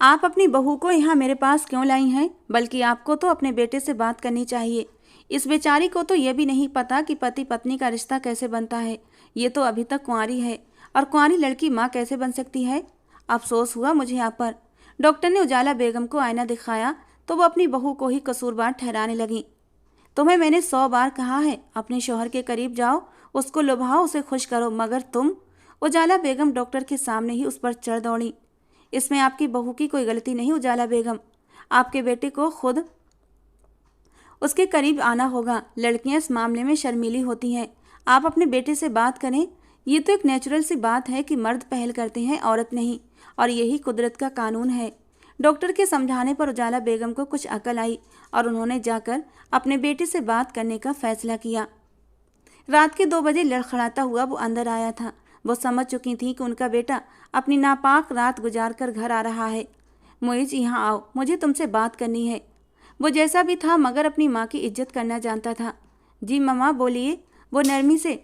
आप अपनी बहू को यहाँ मेरे पास क्यों लाई हैं? बल्कि आपको तो अपने बेटे से बात करनी चाहिए। इस बेचारी को तो यह भी नहीं पता कि पति पत्नी का रिश्ता कैसे बनता है। ये तो अभी तक कुंवारी है, और कुंवारी लड़की माँ कैसे बन सकती है? अफसोस हुआ मुझे आप पर। डॉक्टर ने उजाला बेगम को आईना दिखाया तो वो अपनी बहू को ही कसूरवार ठहराने लगी। तुम्हें मैंने 100 बार कहा है अपने शौहर के करीब जाओ, उसको लुभाओ, उसे खुश करो, मगर तुम। उजाला बेगम डॉक्टर के सामने ही उस पर चढ़ दौड़ी। इसमें आपकी बहू की कोई गलती नहीं उजाला बेगम। आपके बेटे को खुद उसके करीब आना होगा। लड़कियां इस मामले में शर्मीली होती हैं। आप अपने बेटे से बात करें। ये तो एक नेचुरल सी बात है कि मर्द पहल करते हैं, औरत नहीं, और यही कुदरत का कानून है। डॉक्टर के समझाने पर उजाला बेगम को कुछ अकल आई और उन्होंने जाकर अपने बेटे से बात करने का फैसला किया। रात के 2 बजे लड़खड़ाता हुआ वो अंदर आया था। वो समझ चुकी थी कि उनका बेटा अपनी नापाक रात गुजार कर घर आ रहा है। मुइज़, यहाँ आओ, मुझे तुमसे बात करनी है। वो जैसा भी था मगर अपनी माँ की इज्जत करना जानता था। जी मम्मा बोलिए, वो नरमी से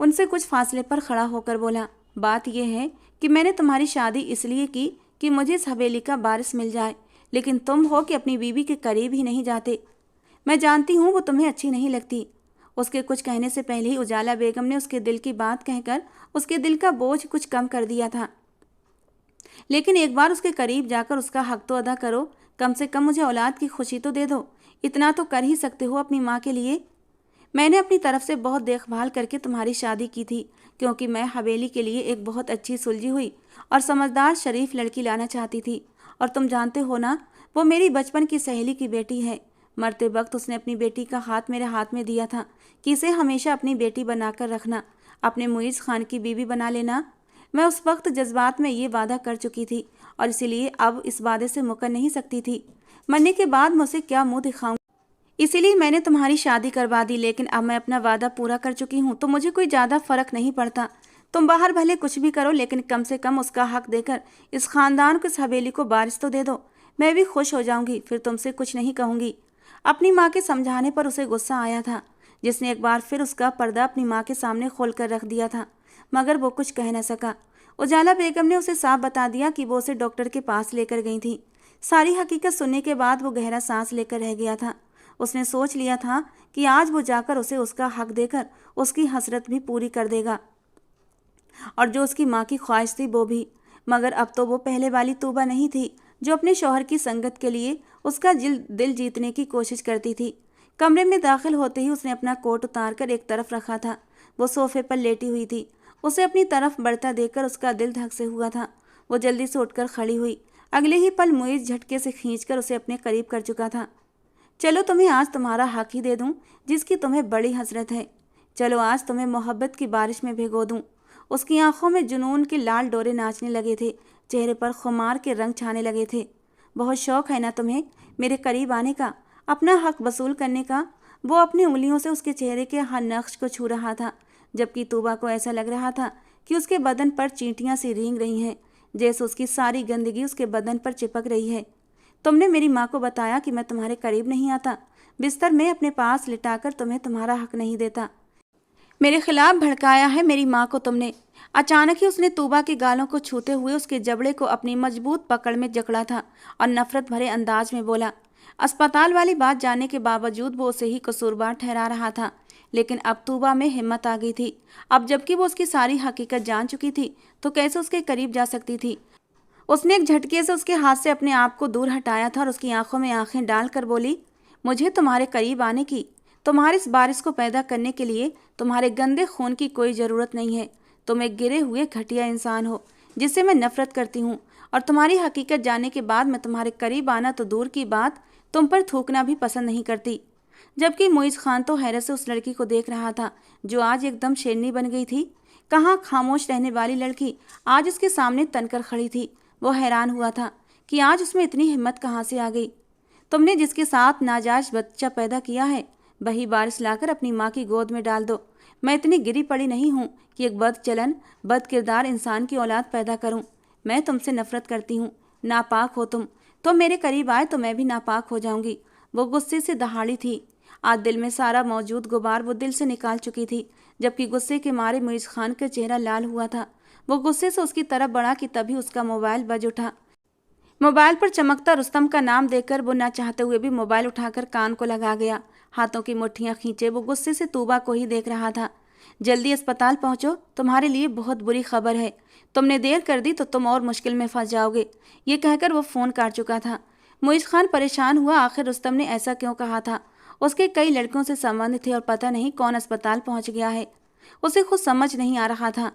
उनसे कुछ फासले पर खड़ा होकर बोला। बात यह है कि मैंने तुम्हारी शादी इसलिए की कि मुझे इस हवेली का वारिस मिल जाए, लेकिन तुम हो कि अपनी बीवी के करीब ही नहीं जाते। मैं जानती हूँ वो तुम्हें अच्छी नहीं लगती। उसके कुछ कहने से पहले ही उजाला बेगम ने उसके दिल की बात कहकर उसके दिल का बोझ कुछ कम कर दिया था। लेकिन एक बार उसके करीब जाकर उसका हक तो अदा करो, कम से कम मुझे औलाद की खुशी तो दे दो। इतना तो कर ही सकते हो अपनी माँ के लिए। मैंने अपनी तरफ से बहुत देखभाल करके तुम्हारी शादी की थी, क्योंकि मैं हवेली के लिए एक बहुत अच्छी सुलझी हुई और समझदार शरीफ लड़की लाना चाहती थी। और तुम जानते हो ना, वो मेरी बचपन की सहेली की बेटी है। मरते वक्त उसने अपनी बेटी का हाथ मेरे हाथ में दिया था कि इसे हमेशा अपनी बेटी बनाकर रखना, अपने मुइज़ खान की बीवी बना लेना। मैं उस वक्त जज्बात में ये वादा कर चुकी थी और इसीलिए अब इस वादे से मुकर नहीं सकती थी। मरने के बाद मैं उसे क्या मुंह दिखाऊं, इसीलिए मैंने तुम्हारी शादी करवा दी। लेकिन अब मैं अपना वादा पूरा कर चुकी हूँ तो मुझे कोई ज़्यादा फर्क नहीं पड़ता। तुम बाहर भले कुछ भी करो, लेकिन कम से कम उसका हक देकर इस खानदान को, इस हवेली को वारिस तो दे दो। मैं भी खुश हो जाऊंगी, फिर तुमसे कुछ नहीं कहूंगी। अपनी माँ के समझाने पर उसे गुस्सा आया था, जिसने एक बार फिर उसका पर्दा अपनी माँ के सामने खोल कर रख दिया था, मगर वो कुछ कह न सका। उजाला बेगम ने उसे साफ बता दिया कि वो उसे डॉक्टर के पास लेकर गई थी। सारी हकीकत सुनने के बाद वो गहरा सांस लेकर रह गया था। उसने सोच लिया था कि आज वो जाकर उसे उसका हक देकर उसकी हसरत भी पूरी कर देगा, और जो उसकी माँ की ख्वाहिश थी वो भी। मगर अब तो वो पहले वाली तूबा नहीं थी जो अपने शौहर की संगत के लिए उसका दिल जीतने की कोशिश करती थी। कमरे में दाखिल होते ही उसने अपना कोट उतार कर एक तरफ रखा था। वो सोफे पर लेटी हुई थी। उसे अपनी तरफ बढ़ता देखकर उसका दिल धक से हुआ था। वो जल्दी से उठकर खड़ी हुई। अगले ही पल मुइज़ झटके से खींचकर उसे अपने करीब कर चुका था। चलो तुम्हें आज तुम्हारा हक ही दे दूं, जिसकी तुम्हें बड़ी हसरत है। चलो आज तुम्हें मोहब्बत की बारिश में भिगो दूं। उसकी आंखों में जुनून के लाल डोरे नाचने लगे थे, चेहरे पर खुमार के रंग छाने लगे थे। बहुत शौक है ना तुम्हें मेरे करीब आने का, अपना हक वसूल करने का। वो अपनी उंगलियों से उसके चेहरे के हर नक्श को छू रहा था, जबकि तूबा को ऐसा लग रहा था कि उसके बदन पर चींटियां सी रेंग रही हैं, जैसे उसकी सारी गंदगी उसके बदन पर चिपक रही है। तुमने मेरी माँ को बताया कि मैं तुम्हारे करीब नहीं आता, बिस्तर में अपने पास लिटाकर तुम्हें तुम्हारा हक नहीं देता। मेरे खिलाफ भड़काया है मेरी माँ को तुमने। अचानक ही उसने तूबा के गालों को छूते हुए उसके जबड़े को अपनी मजबूत पकड़ में जकड़ा था और नफरत भरे अंदाज में बोला। अस्पताल वाली बात जानने के बावजूद वो उसे ही कसूरवार ठहरा रहा था, लेकिन अब तूबा में हिम्मत आ गई थी। अब जबकि वो उसकी सारी हकीकत जान चुकी थी, तो कैसे उसके करीब जा सकती थी। उसने एक झटके से उसके हाथ से अपने आप को दूर हटाया था और उसकी आंखों में आंखें डालकर बोली, मुझे तुम्हारे करीब आने की, तुम्हारे इस बारिश को पैदा करने के लिए तुम्हारे गंदे खून की कोई ज़रूरत नहीं है। तुम एक गिरे हुए घटिया इंसान हो जिससे मैं नफरत करती हूँ, और तुम्हारी हकीकत जानने के बाद मैं तुम्हारे करीब आना तो दूर की बात, तुम पर थूकना भी पसंद नहीं करती। जबकि मुइज़ खान तो हैरत से उस लड़की को देख रहा था जो आज एकदम शेरनी बन गई थी। कहाँ खामोश रहने वाली लड़की आज उसके सामने तनकर खड़ी थी। वो हैरान हुआ था कि आज उसमें इतनी हिम्मत कहाँ से आ गई। तुमने जिसके साथ नाजायज बच्चा पैदा किया है, वही वारिस लाकर अपनी माँ की गोद में डाल दो। मैं इतनी गिरी पड़ी नहीं हूँ कि एक बदचलन, बद किरदार इंसान की औलाद पैदा करूँ। मैं तुमसे नफरत करती हूँ, नापाक हो तुम मेरे करीब आए तो मैं भी नापाक हो जाऊंगी। वो गुस्से से दहाड़ी थी। आज दिल में सारा मौजूद गुबार वो दिल से निकाल चुकी थी, जबकि गुस्से के मारे मुइज़ खान का चेहरा लाल हुआ था। वो गुस्से से उसकी तरफ बढ़ा कि तभी उसका मोबाइल बज उठा। मोबाइल पर चमकता रुस्तम का नाम देखकर वो ना चाहते हुए भी मोबाइल उठाकर कान को लगा गया। हाथों की मुट्ठियां खींचे वो गुस्से से तूबा को ही देख रहा था। जल्दी अस्पताल पहुंचो, तुम्हारे लिए बहुत बुरी खबर है। तुमने देर कर दी तो तुम और मुश्किल में फंस जाओगे। ये कहकर वो फ़ोन काट चुका था। मुइज़ खान परेशान हुआ, आखिर रुस्तम ने ऐसा क्यों कहा था। उसके कई लड़कों से संबंध थे और पता नहीं कौन अस्पताल पहुंच गया है। उसे खुद समझ नहीं आ रहा था।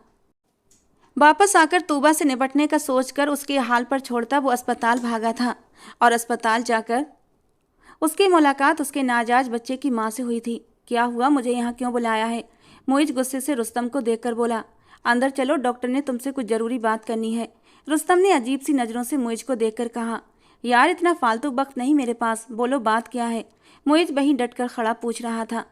वापस आकर तूबा से निपटने का सोचकर उसके हाल पर छोड़ता वो अस्पताल भागा था, और अस्पताल जाकर उसकी मुलाकात उसके नाजायज बच्चे की माँ से हुई थी। क्या हुआ, मुझे यहाँ क्यों बुलाया है? मुइज़ गुस्से से रुस्तम को देखकर बोला। अंदर चलो, डॉक्टर ने तुमसे कुछ ज़रूरी बात करनी है। रुस्तम ने अजीब सी नज़रों से मुइज़ को देखकर कहा। यार इतना फालतू वक्त नहीं मेरे पास, बोलो बात क्या है? मुइज़ वहीं डटकर खड़ा पूछ रहा था।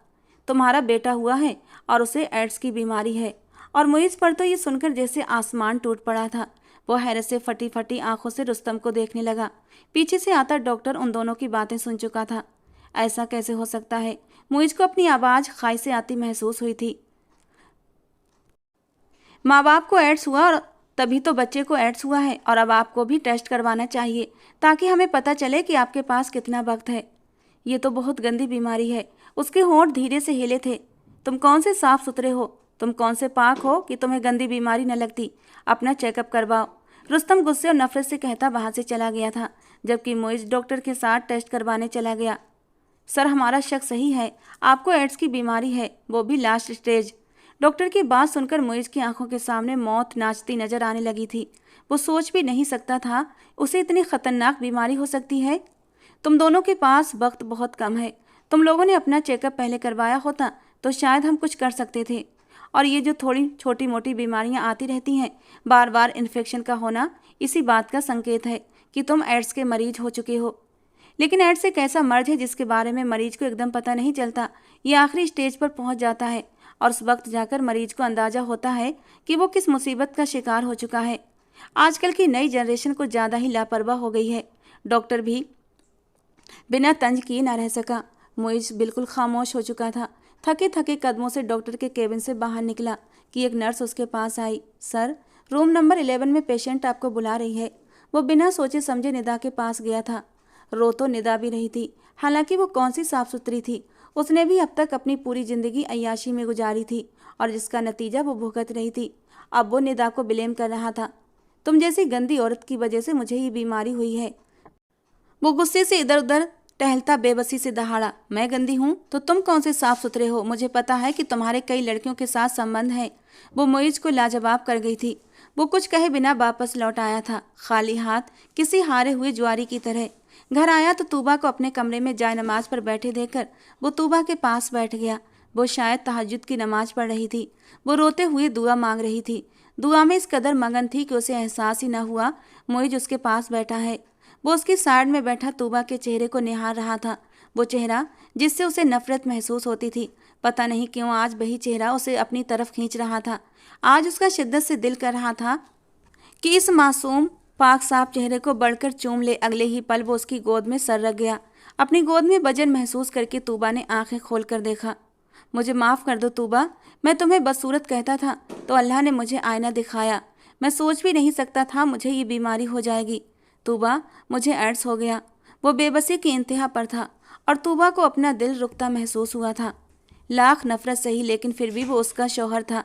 तुम्हारा बेटा हुआ है और उसे एड्स की बीमारी है। और मुइज़ पर तो ये सुनकर जैसे आसमान टूट पड़ा था। वो हैरत से फटी फटी आंखों से रुस्तम को देखने लगा। पीछे से आता डॉक्टर उन दोनों की बातें सुन चुका था। ऐसा कैसे हो सकता है? मुइज़ को अपनी आवाज़ खाई से आती महसूस हुई थी। माँ बाप को एड्स हुआ और तभी तो बच्चे को एड्स हुआ है, और अब आपको भी टेस्ट करवाना चाहिए ताकि हमें पता चले कि आपके पास कितना वक्त है। ये तो बहुत गंदी बीमारी है। उसके होंठ धीरे से हिले थे। तुम कौन से साफ सुथरे हो, तुम कौन से पाक हो कि तुम्हें गंदी बीमारी न लगती। अपना चेकअप करवाओ। रुस्तम गुस्से और नफरत से कहता वहां से चला गया था, जबकि मोइज डॉक्टर के साथ टेस्ट करवाने चला गया। सर, हमारा शक सही है, आपको एड्स की बीमारी है, वो भी लास्ट स्टेज। डॉक्टर की बात सुनकर मोइज की आंखों के सामने मौत नाचती नजर आने लगी थी। वो सोच भी नहीं सकता था उसे इतनी खतरनाक बीमारी हो सकती है। तुम दोनों के पास वक्त बहुत कम है। तुम लोगों ने अपना चेकअप पहले करवाया होता तो शायद हम कुछ कर सकते थे। और ये जो थोड़ी छोटी मोटी बीमारियां आती रहती हैं, बार बार इन्फेक्शन का होना, इसी बात का संकेत है कि तुम एड्स के मरीज हो चुके हो। लेकिन एड्स एक ऐसा मर्ज है जिसके बारे में मरीज को एकदम पता नहीं चलता। ये आखिरी स्टेज पर पहुंच जाता है और उस वक्त जाकर मरीज को अंदाजा होता है कि वो किस मुसीबत का शिकार हो चुका है। आजकल की नई जनरेशन को ज़्यादा ही लापरवाह हो गई है। डॉक्टर भी बिना तंज किए न रह सका। मोइज बिल्कुल खामोश हो चुका था। थके थके कदमों से डॉक्टर के केबिन से बाहर निकला कि एक नर्स उसके पास आई। सर, रूम नंबर 11 में पेशेंट आपको बुला रही है। वो बिना सोचे समझे निदा के पास गया था। रो तो निदा भी रही थी, हालांकि वो कौन सी साफ सुथरी थी। उसने भी अब तक अपनी पूरी जिंदगी अय्याशी में गुजारी थी और जिसका नतीजा वो भुगत रही थी। अब वो निदा को ब्लेम कर रहा था। तुम जैसी गंदी औरत की वजह से मुझे ये बीमारी हुई है। वो गुस्से से इधर उधर टहलता बेबसी से दहाड़ा। मैं गंदी हूँ तो तुम कौन से साफ सुथरे हो? मुझे पता है कि तुम्हारे कई लड़कियों के साथ संबंध है। वो मोइज को लाजवाब कर गई थी। वो कुछ कहे बिना वापस लौट आया था, खाली हाथ, किसी हारे हुए जुआरी की तरह। घर आया तो तूबा को अपने कमरे में जाए नमाज पर बैठे देखकर वो तूबा के पास बैठ गया। वो शायद तहज्जुद की नमाज पढ़ रही थी। वो रोते हुए दुआ मांग रही थी। दुआ में इस कदर मगन थी कि उसे एहसास ही न हुआ मोइज उसके पास बैठा है। वो उसकी साइड में बैठा तूबा के चेहरे को निहार रहा था। वो चेहरा जिससे उसे नफरत महसूस होती थी। पता नहीं क्यों आज वही चेहरा उसे अपनी तरफ खींच रहा था। आज उसका शिद्दत से दिल कर रहा था कि इस मासूम पाक साफ चेहरे को बढ़कर चूम ले। अगले ही पल वो उसकी गोद में सर रख गया। अपनी गोद में वजन महसूस करके तूबा ने आंखें खोलकर देखा। मुझे माफ़ कर दो तूबा, मैं तुम्हें बदसूरत कहता था तो अल्लाह ने मुझे आईना दिखाया। मैं सोच भी नहीं सकता था मुझे ये बीमारी हो जाएगी। तूबा, मुझे एड्स हो गया। वो बेबसी की इंतहा पर था और तूबा को अपना दिल रुकता महसूस हुआ था। लाख नफरत सही, लेकिन फिर भी वो उसका शौहर था।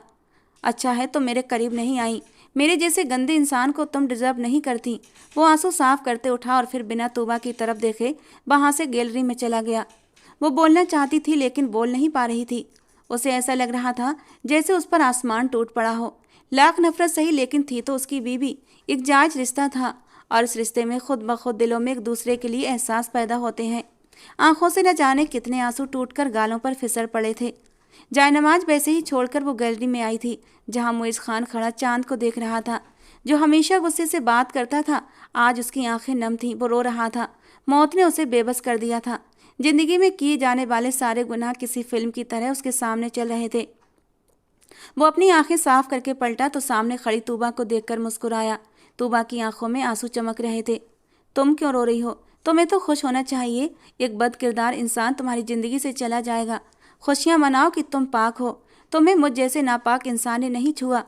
अच्छा है तुम मेरे करीब नहीं आई। मेरे जैसे गंदे इंसान को तुम डिजर्व नहीं करती। वो आंसू साफ करते उठा और फिर बिना तूबा की तरफ देखे वहां से गैलरी में चला गया। वो बोलना चाहती थी लेकिन बोल नहीं पा रही थी। उसे ऐसा लग रहा था जैसे उस पर आसमान टूट पड़ा हो। लाख नफरत सही, लेकिन थी तो उसकी बीवी। एक जायज रिश्ता था और इस रिश्ते में खुद ब खुद दिलों में एक दूसरे के लिए एहसास पैदा होते हैं। आंखों से न जाने कितने आंसू टूटकर गालों पर फिसल पड़े थे। जायनमाज वैसे ही छोड़कर वो गैलरी में आई थी जहां मुइज खान खड़ा चांद को देख रहा था। जो हमेशा गुस्से से बात करता था, आज उसकी आंखें नम थीं। वो रो रहा था। मौत ने उसे बेबस कर दिया था। जिंदगी में किए जाने वाले सारे गुनाह किसी फिल्म की तरह उसके सामने चल रहे थे। वो अपनी आंखें साफ करके पलटा तो सामने खड़ी तूबा को देखकर मुस्कुराया। तूबा की आंखों में आंसू चमक रहे थे। तुम क्यों रो रही हो? तुम्हें तो खुश होना चाहिए। एक बद किरदार इंसान तुम्हारी जिंदगी से चला जाएगा। खुशियाँ मनाओ कि तुम पाक हो। तुम्हें मुझ जैसे नापाक इंसान ने नहीं छुआ।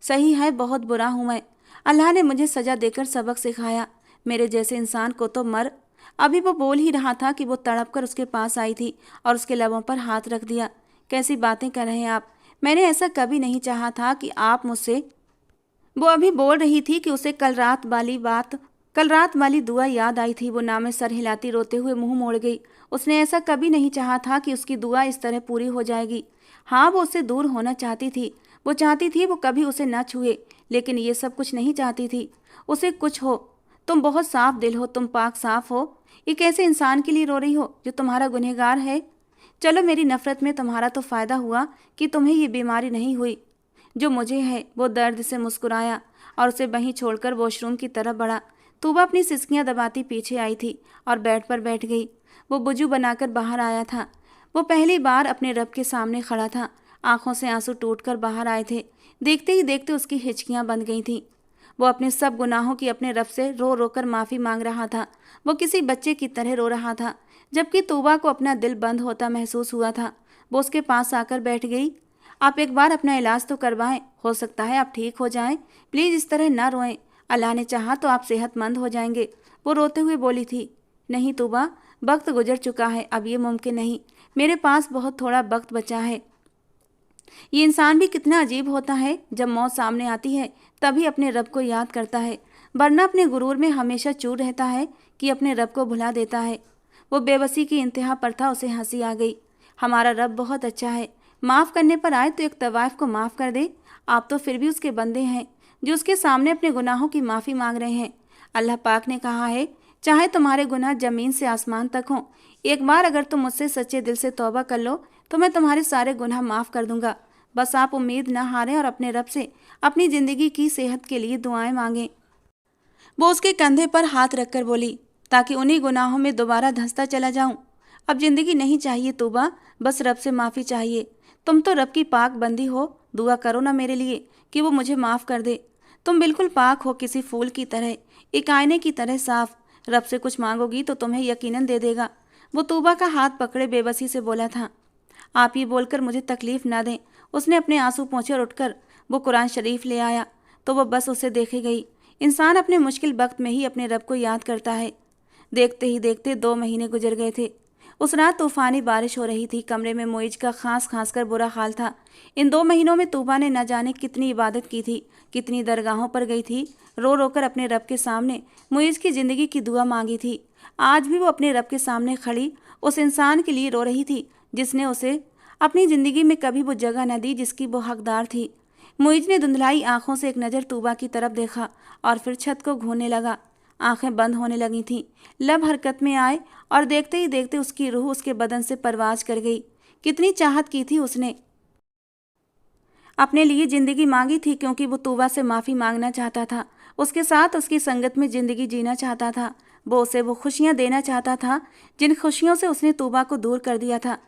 सही है, बहुत बुरा हूँ मैं। अल्लाह ने मुझे सजा देकर सबक सिखाया। मेरे जैसे इंसान को तो मर। अभी वो बोल ही रहा था कि वो तड़प कर उसके पास आई थी और उसके लबों पर हाथ रख दिया। कैसी बातें कर रहे हैं आप? मैंने ऐसा कभी नहीं चाहा था कि आप मुझसे। वो अभी बोल रही थी कि उसे कल रात वाली दुआ याद आई थी। वो नामे सर हिलाती रोते हुए मुंह मोड़ गई। उसने ऐसा कभी नहीं चाहा था कि उसकी दुआ इस तरह पूरी हो जाएगी। हाँ, वो उससे दूर होना चाहती थी। वो चाहती थी वो कभी उसे न छुए, लेकिन ये सब कुछ नहीं चाहती थी। उसे कुछ हो। तुम बहुत साफ दिल हो, तुम पाक साफ हो। एक ऐसे इंसान के लिए रो रही हो जो तुम्हारा गुनहगार है। चलो, मेरी नफरत में तुम्हारा तो फ़ायदा हुआ कि तुम्हें ये बीमारी नहीं हुई जो मुझे है। वो दर्द से मुस्कुराया और उसे वहीं छोड़कर वॉशरूम की तरफ बढ़ा। तूबा अपनी सिसकियां दबाती पीछे आई थी और बेड पर बैठ गई। वो बुजू बनाकर बाहर आया था। वो पहली बार अपने रब के सामने खड़ा था। आंखों से आंसू टूटकर बाहर आए थे। देखते ही देखते उसकी हिचकियां बंद गई थीं। वो अपने सब गुनाहों की अपने रब से रो रो कर माफ़ी मांग रहा था। वो किसी बच्चे की तरह रो रहा था। जबकि तूबा को अपना दिल बंद होता महसूस हुआ था। वो उसके पास आकर बैठ गई। आप एक बार अपना इलाज तो करवाएं, हो सकता है आप ठीक हो जाएं। प्लीज़ इस तरह ना रोएं, अल्लाह ने चाहा तो आप सेहतमंद हो जाएंगे। वो रोते हुए बोली थी। नहीं तूबा, वक्त गुजर चुका है, अब ये मुमकिन नहीं। मेरे पास बहुत थोड़ा वक्त बचा है। ये इंसान भी कितना अजीब होता है, जब मौत सामने आती है तभी अपने रब को याद करता है, वरना अपने गुरूर में हमेशा चूर रहता है कि अपने रब को भुला देता है। वो बेबसी की इंतहा पर था, उसे हंसी आ गई। हमारा रब बहुत अच्छा है, माफ़ करने पर आए तो एक तवाइफ को माफ़ कर दे। आप तो फिर भी उसके बंदे हैं जो उसके सामने अपने गुनाहों की माफ़ी मांग रहे हैं। अल्लाह पाक ने कहा है, चाहे तुम्हारे गुनाह ज़मीन से आसमान तक हों, एक बार अगर तुम मुझसे सच्चे दिल से तौबा कर लो तो मैं तुम्हारे सारे गुनाह माफ़ कर दूंगा। बस आप उम्मीद न हारें और अपने रब से अपनी ज़िंदगी की सेहत के लिए दुआएं मांगें। वो उसके कंधे पर हाथ रखकर बोली, ताकि उन्हीं गुनाहों में दोबारा धंसता चला जाऊं। अब जिंदगी नहीं चाहिए तौबा, बस रब से माफ़ी चाहिए। तुम तो रब की पाक बंदी हो, दुआ करो ना मेरे लिए कि वो मुझे माफ़ कर दे। तुम बिल्कुल पाक हो, किसी फूल की तरह, एक आईने की तरह साफ। रब से कुछ मांगोगी तो तुम्हें यकीनन दे देगा। वो तौबा का हाथ पकड़े बेबसी से बोला था। आप ये बोलकर मुझे तकलीफ ना दें। उसने अपने आंसू पोंछे और उठकर वो कुरान शरीफ ले आया तो वो बस उसे देखे गई। इंसान अपने मुश्किल वक्त में ही अपने रब को याद करता है। देखते ही देखते 2 महीने गुजर गए थे। उस रात तूफानी बारिश हो रही थी। कमरे में मोइज का खांस खांस कर बुरा हाल था। इन 2 महीनों में तूबा ने न जाने कितनी इबादत की थी, कितनी दरगाहों पर गई थी, रो रो कर अपने रब के सामने मोइज की ज़िंदगी की दुआ मांगी थी। आज भी वो अपने रब के सामने खड़ी उस इंसान के लिए रो रही थी जिसने उसे अपनी ज़िंदगी में कभी वो जगह न दी जिसकी वो हकदार थी। मुइज ने धुंधलाई आंखों से एक नज़र तूबा की तरफ देखा और फिर छत को घूरने लगा। आंखें बंद होने लगी थीं, लब हरकत में आए और देखते ही देखते उसकी रूह उसके बदन से परवाज कर गई। कितनी चाहत की थी उसने अपने लिए ज़िंदगी मांगी थी, क्योंकि वो तूबा से माफ़ी मांगना चाहता था, उसके साथ उसकी संगत में ज़िंदगी जीना चाहता था। वो उसे वो खुशियाँ देना चाहता था जिन खुशियों से उसने तूबा को दूर कर दिया था।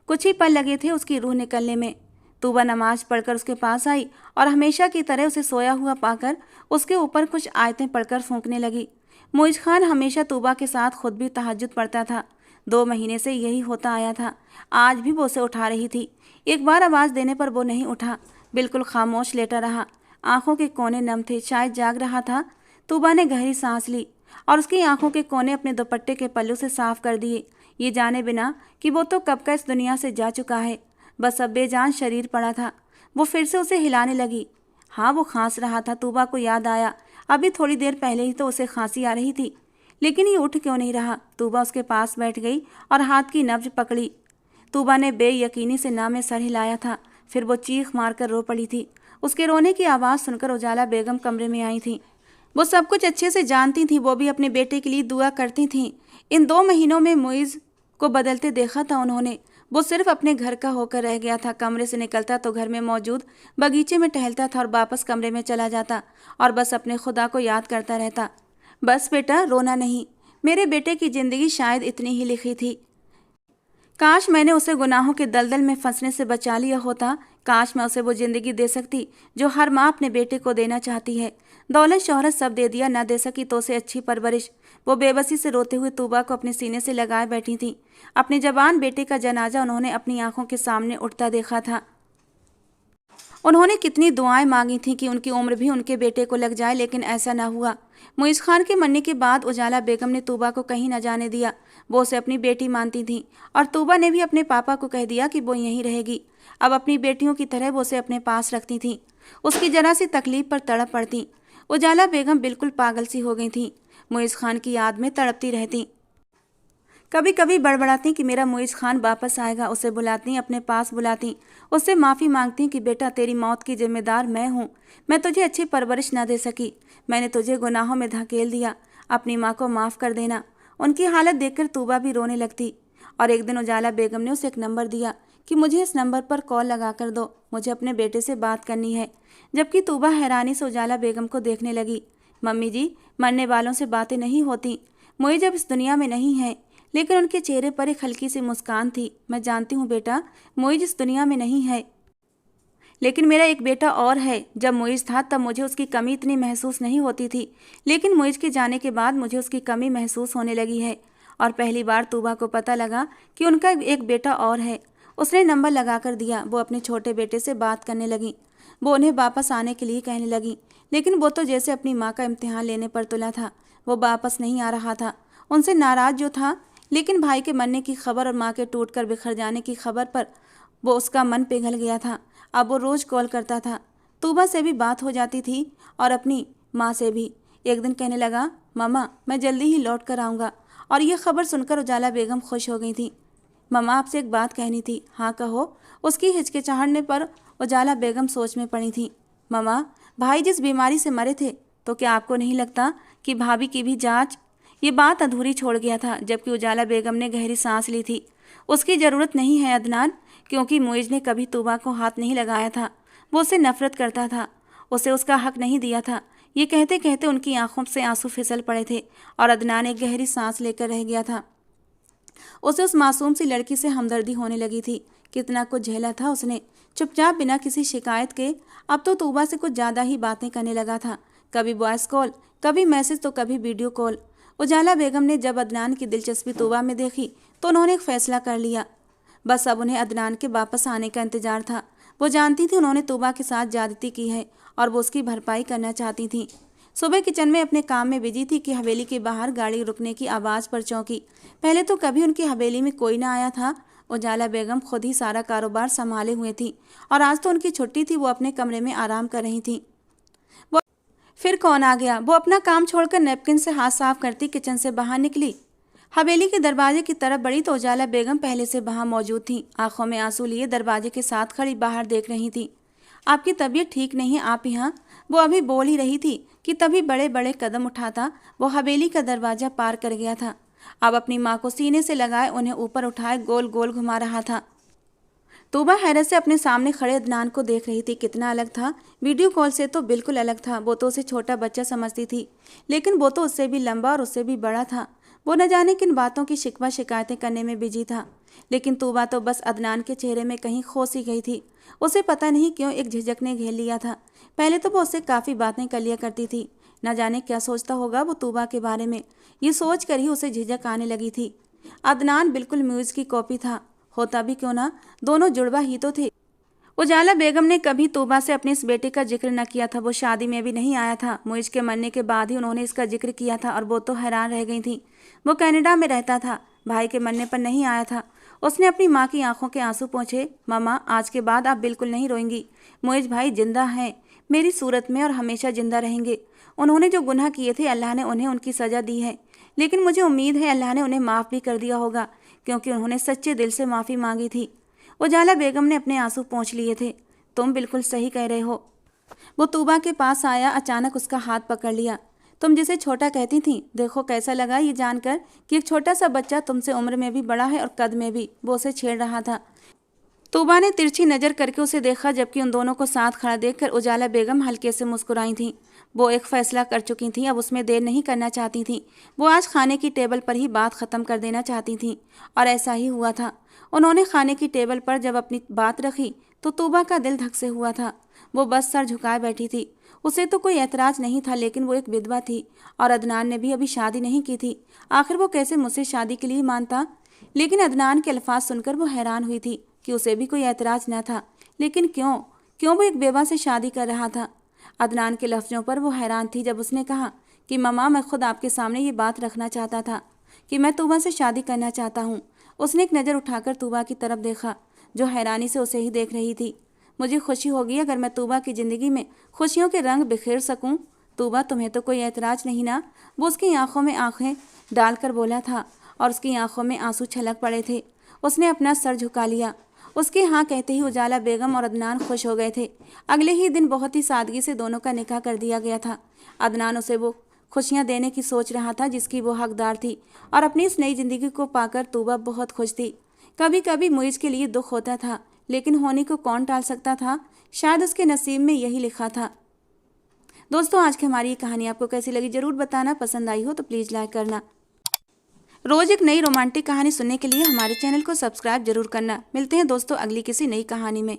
कुछ ही पल लगे थे उसकी रूह निकलने में। तूबा नमाज पढ़कर उसके पास आई और हमेशा की तरह उसे सोया हुआ पाकर उसके ऊपर कुछ आयतें पढ़कर फूंकने लगी। मोइज खान हमेशा तूबा के साथ खुद भी तहज्जुद पढ़ता था। 2 महीने से यही होता आया था। आज भी वो उसे उठा रही थी। एक बार आवाज़ देने पर वो नहीं उठा, बिल्कुल खामोश लेटा रहा। आंखों के कोने नम थे, शायद जाग रहा था। तूबा ने गहरी सांस ली और उसकी आंखों के कोने अपने दुपट्टे के पल्लू से साफ कर दिए, ये जाने बिना कि वो तो कब का इस दुनिया से जा चुका है। बस अब बेजान शरीर पड़ा था। वो फिर से उसे हिलाने लगी। हाँ, वो खांस रहा था। तूबा को याद आया, अभी थोड़ी देर पहले ही तो उसे खांसी आ रही थी, लेकिन ये उठ क्यों नहीं रहा। तूबा उसके पास बैठ गई और हाथ की नब्ज पकड़ी। तूबा ने बेयकीनी से ना में सर हिलाया था, फिर वो चीख मारकर रो पड़ी थी। उसके रोने की आवाज़ सुनकर उजाला बेगम कमरे में आई थी। वो सब कुछ अच्छे से जानती थी, वो भी अपने बेटे के लिए दुआ करती थीं। इन 2 महीनों में मुइज़ को बदलते देखा था उन्होंने। वो सिर्फ अपने घर का होकर रह गया था। कमरे से निकलता तो घर में मौजूद बगीचे में टहलता था और वापस कमरे में चला जाता और बस अपने खुदा को याद करता रहता। बस बेटा, रोना नहीं। मेरे बेटे की ज़िंदगी शायद इतनी ही लिखी थी। काश मैंने उसे गुनाहों के दलदल में फंसने से बचा लिया होता। काश मैं उसे वो ज़िंदगी दे सकती जो हर माँ अपने बेटे को देना चाहती है। दौलत शोहरत सब दे दिया, ना दे सकी तो उसे अच्छी परवरिश। वो बेबसी से रोते हुए तूबा को अपने सीने से लगाए बैठी थी। अपने जवान बेटे का जनाजा उन्होंने अपनी आंखों के सामने उठता देखा था। उन्होंने कितनी दुआएं मांगी थीं कि उनकी उम्र भी उनके बेटे को लग जाए, लेकिन ऐसा ना हुआ। मुइज़ खान के मरने के बाद उजाला बेगम ने तूबा को कहीं न जाने दिया। वो उसे अपनी बेटी मानती थी और तूबा ने भी अपने पापा को कह दिया कि वो यहीं रहेगी। अब अपनी बेटियों की तरह वो उसे अपने पास रखती थी। उसकी जरा सी तकलीफ पर तड़प पड़ती। उजाला बेगम बिल्कुल पागल सी हो गई थी। मुइज़ खान की याद में तड़पती रहती। कभी कभी बड़बड़ाती कि मेरा मुइज़ खान वापस आएगा। उसे बुलाती, अपने पास बुलाती, उससे माफ़ी मांगती कि बेटा, तेरी मौत की जिम्मेदार मैं हूँ। मैं तुझे अच्छी परवरिश ना दे सकी, मैंने तुझे गुनाहों में धकेल दिया। अपनी माँ को माफ़ कर देना। उनकी हालत देखकर तूबा भी रोने लगती। और एक दिन उजाला बेगम ने उसे एक नंबर दिया कि मुझे इस नंबर पर कॉल लगा कर दो, मुझे अपने बेटे से बात करनी है। जबकि तूबा हैरानी से उजाला बेगम को देखने लगी। मम्मी जी, मरने वालों से बातें नहीं होती। मुइज़ अब इस दुनिया में नहीं है, लेकिन उनके चेहरे पर एक हल्की सी मुस्कान थी। मैं जानती हूँ बेटा, मुइज़ इस दुनिया में नहीं है, लेकिन मेरा एक बेटा और है। जब मुइज़ था तब मुझे उसकी कमी इतनी महसूस नहीं होती थी, लेकिन मुइज़ के जाने के बाद मुझे उसकी कमी महसूस होने लगी है। और पहली बार तूबा को पता लगा कि उनका एक बेटा और है। उसने नंबर लगा कर दिया। वो अपने छोटे बेटे से बात करने लगी। वो उन्हें वापस आने के लिए कहने लगी, लेकिन वो तो जैसे अपनी माँ का इम्तिहान लेने पर तुला था। वो वापस नहीं आ रहा था। उनसे नाराज जो था, लेकिन भाई के मरने की खबर और माँ के टूटकर बिखर जाने की खबर पर वो उसका मन पिघल गया था। अब वो रोज़ कॉल करता था। तूबा से भी बात हो जाती थी और अपनी माँ से भी। एक दिन कहने लगा, मम्मा मैं जल्दी ही लौट कर आऊँगा। और यह खबर सुनकर उजाला बेगम खुश हो गई थी। मम्मा आपसे एक बात कहनी थी। हाँ कहो। उसकी हिचकिचाहटने पर उजाला बेगम सोच में पड़ी थी। मम्मा, भाई जिस बीमारी से मरे थे, तो क्या आपको नहीं लगता कि भाभी की भी जांच? ये बात अधूरी छोड़ गया था, जबकि उजाला बेगम ने गहरी सांस ली थी। उसकी ज़रूरत नहीं है अदनान, क्योंकि मुइज़ ने कभी तूबा को हाथ नहीं लगाया था। वो उससे नफरत करता था, उसे उसका हक नहीं दिया था। ये कहते कहते उनकी आंखों से आंसू फिसल पड़े थे और अदनान एक गहरी सांस लेकर रह गया था। उसे उस मासूम सी लड़की से हमदर्दी होने लगी थी। कितना कुछ झेला था उसने, चुपचाप बिना किसी शिकायत के। अब तो तूबा से कुछ ज़्यादा ही बातें करने लगा था। कभी वॉइस कॉल, कभी मैसेज, तो कभी वीडियो कॉल। उजाला बेगम ने जब अदनान की दिलचस्पी तूबा में देखी तो उन्होंने एक फ़ैसला कर लिया। बस अब उन्हें अदनान के वापस आने का इंतजार था। वो जानती थी उन्होंने तूबा के साथ ज्यादती की है और वो उसकी भरपाई करना चाहती थी। सुबह किचन में अपने काम में बिजी थी कि हवेली के बाहर गाड़ी रुकने की आवाज़ पर चौंकी। पहले तो कभी उनकी हवेली में कोई ना आया था। उजाला बेगम खुद ही सारा कारोबार संभाले हुए थी और आज तो उनकी छुट्टी थी। वो अपने कमरे में आराम कर रही थी। वो फिर कौन आ गया? वो अपना काम छोड़कर नैपकिन से हाथ साफ करती किचन से बाहर निकली। हवेली के दरवाजे की तरफ बढ़ी तो उजाला बेगम पहले से वहां मौजूद थी। आंखों में आंसू लिए दरवाजे के साथ खड़ी बाहर देख रही थी। आपकी तबीयत ठीक नहीं है, आप यहाँ? वो अभी बोल ही रही थी कि तभी बड़े बड़े कदम उठाता वो हवेली का दरवाजा पार कर गया था। अब अपनी माँ को सीने से लगाए उन्हें ऊपर उठाए गोल गोल घुमा रहा था। तूबा हैरत से अपने सामने खड़े अदनान को देख रही थी। कितना अलग था, वीडियो कॉल से तो बिल्कुल अलग था। वो तो उसे छोटा बच्चा समझती थी, लेकिन वो तो उससे भी लंबा और उससे भी बड़ा था। वो न जाने किन बातों की शिकवा शिकायतें करने में बिजी था, लेकिन तूबा तो बस अदनान के चेहरे में कहीं खो सी गई थी। उसे पता नहीं क्यों एक झिझक ने घेर लिया था। पहले तो वो उससे काफ़ी बातें कर लिया करती थी। न जाने क्या सोचता होगा वो तूबा के बारे में। ये सोच कर ही उसे झिझक आने लगी थी। अदनान बिल्कुल म्यूज़ की कॉपी था, होता भी क्यों ना, दोनों जुड़वा ही तो थे। उजाला बेगम ने कभी तूबा से अपने इस बेटे का जिक्र न किया था। वो शादी में भी नहीं आया था। मुइज के मरने के बाद ही उन्होंने इसका जिक्र किया था और वो तो हैरान रह गई थी। वो कनाडा में रहता था, भाई के मरने पर नहीं आया था। उसने अपनी माँ की आंखों के आंसू पोंछे। मामा, आज के बाद आप बिल्कुल नहीं रोएंगी। मुइज भाई जिंदा हैं मेरी सूरत में और हमेशा जिंदा रहेंगे। उन्होंने जो गुनाह किए थे अल्लाह ने उन्हें उनकी सज़ा दी है, लेकिन मुझे उम्मीद है अल्लाह ने उन्हें माफ़ भी कर दिया होगा, क्योंकि उन्होंने सच्चे दिल से माफ़ी मांगी थी। उजाला बेगम ने अपने आंसू पोंछ लिए थे। तुम बिल्कुल सही कह रहे हो। वो तूबा के पास आया, अचानक उसका हाथ पकड़ लिया। तुम जिसे छोटा कहती थी, देखो कैसा लगा ये जानकर कि एक छोटा सा बच्चा तुमसे उम्र में भी बड़ा है और कद में भी। वो उसे छेड़ रहा था। तूबा ने तिरछी नज़र करके उसे देखा, जबकि उन दोनों को साथ खड़ा देखकर उजाला बेगम हल्के से मुस्कुराई थी। वो एक फैसला कर चुकी थी, अब उसमें देर नहीं करना चाहती थी। वो आज खाने की टेबल पर ही बात ख़त्म कर देना चाहती थी और ऐसा ही हुआ था। उन्होंने खाने की टेबल पर जब अपनी बात रखी तो तूबा का दिल धक से हुआ था। वो बस सर झुकाए बैठी थी। उसे तो कोई ऐतराज़ नहीं था, लेकिन वो एक विधवा थी और अदनान ने भी अभी शादी नहीं की थी। आखिर वो कैसे मुझसे शादी के लिए मानता? लेकिन अदनान के अल्फाज सुनकर वो हैरान हुई थी कि उसे भी कोई ऐतराज़ न था। लेकिन क्यों क्यों वो एक बेवा से शादी कर रहा था? अदनान के लफ्ज़ों पर वो हैरान थी जब उसने कहा कि ममा, मैं खुद आपके सामने ये बात रखना चाहता था कि मैं तूबा से शादी करना चाहता हूँ। उसने एक नज़र उठाकर तूबा की तरफ देखा, जो हैरानी से उसे ही देख रही थी। मुझे खुशी होगी अगर मैं तूबा की ज़िंदगी में खुशियों के रंग बिखेर सकूं। तूबा, तुम्हें तो कोई ऐतराज़ नहीं ना? वो उसकी आंखों में आंखें डालकर बोला था और उसकी आंखों में आंसू छलक पड़े थे। उसने अपना सर झुका लिया। उसके हाँ कहते ही उजाला बेगम और अदनान खुश हो गए थे। अगले ही दिन बहुत ही सादगी से दोनों का निकाह कर दिया गया था। अदनान उसे वो खुशियाँ देने की सोच रहा था जिसकी वो हकदार थी, और अपनी इस नई ज़िंदगी को पाकर तूबा बहुत खुश थी। कभी कभी मुइज़ के लिए दुख होता था, लेकिन होने को कौन टाल सकता था? शायद उसके नसीब में यही लिखा था। दोस्तों, आज की हमारी ये कहानी आपको कैसी लगी ज़रूर बताना। पसंद आई हो तो प्लीज़ लाइक करना। रोज़ एक नई रोमांटिक कहानी सुनने के लिए हमारे चैनल को सब्सक्राइब जरूर करना। मिलते हैं दोस्तों अगली किसी नई कहानी में।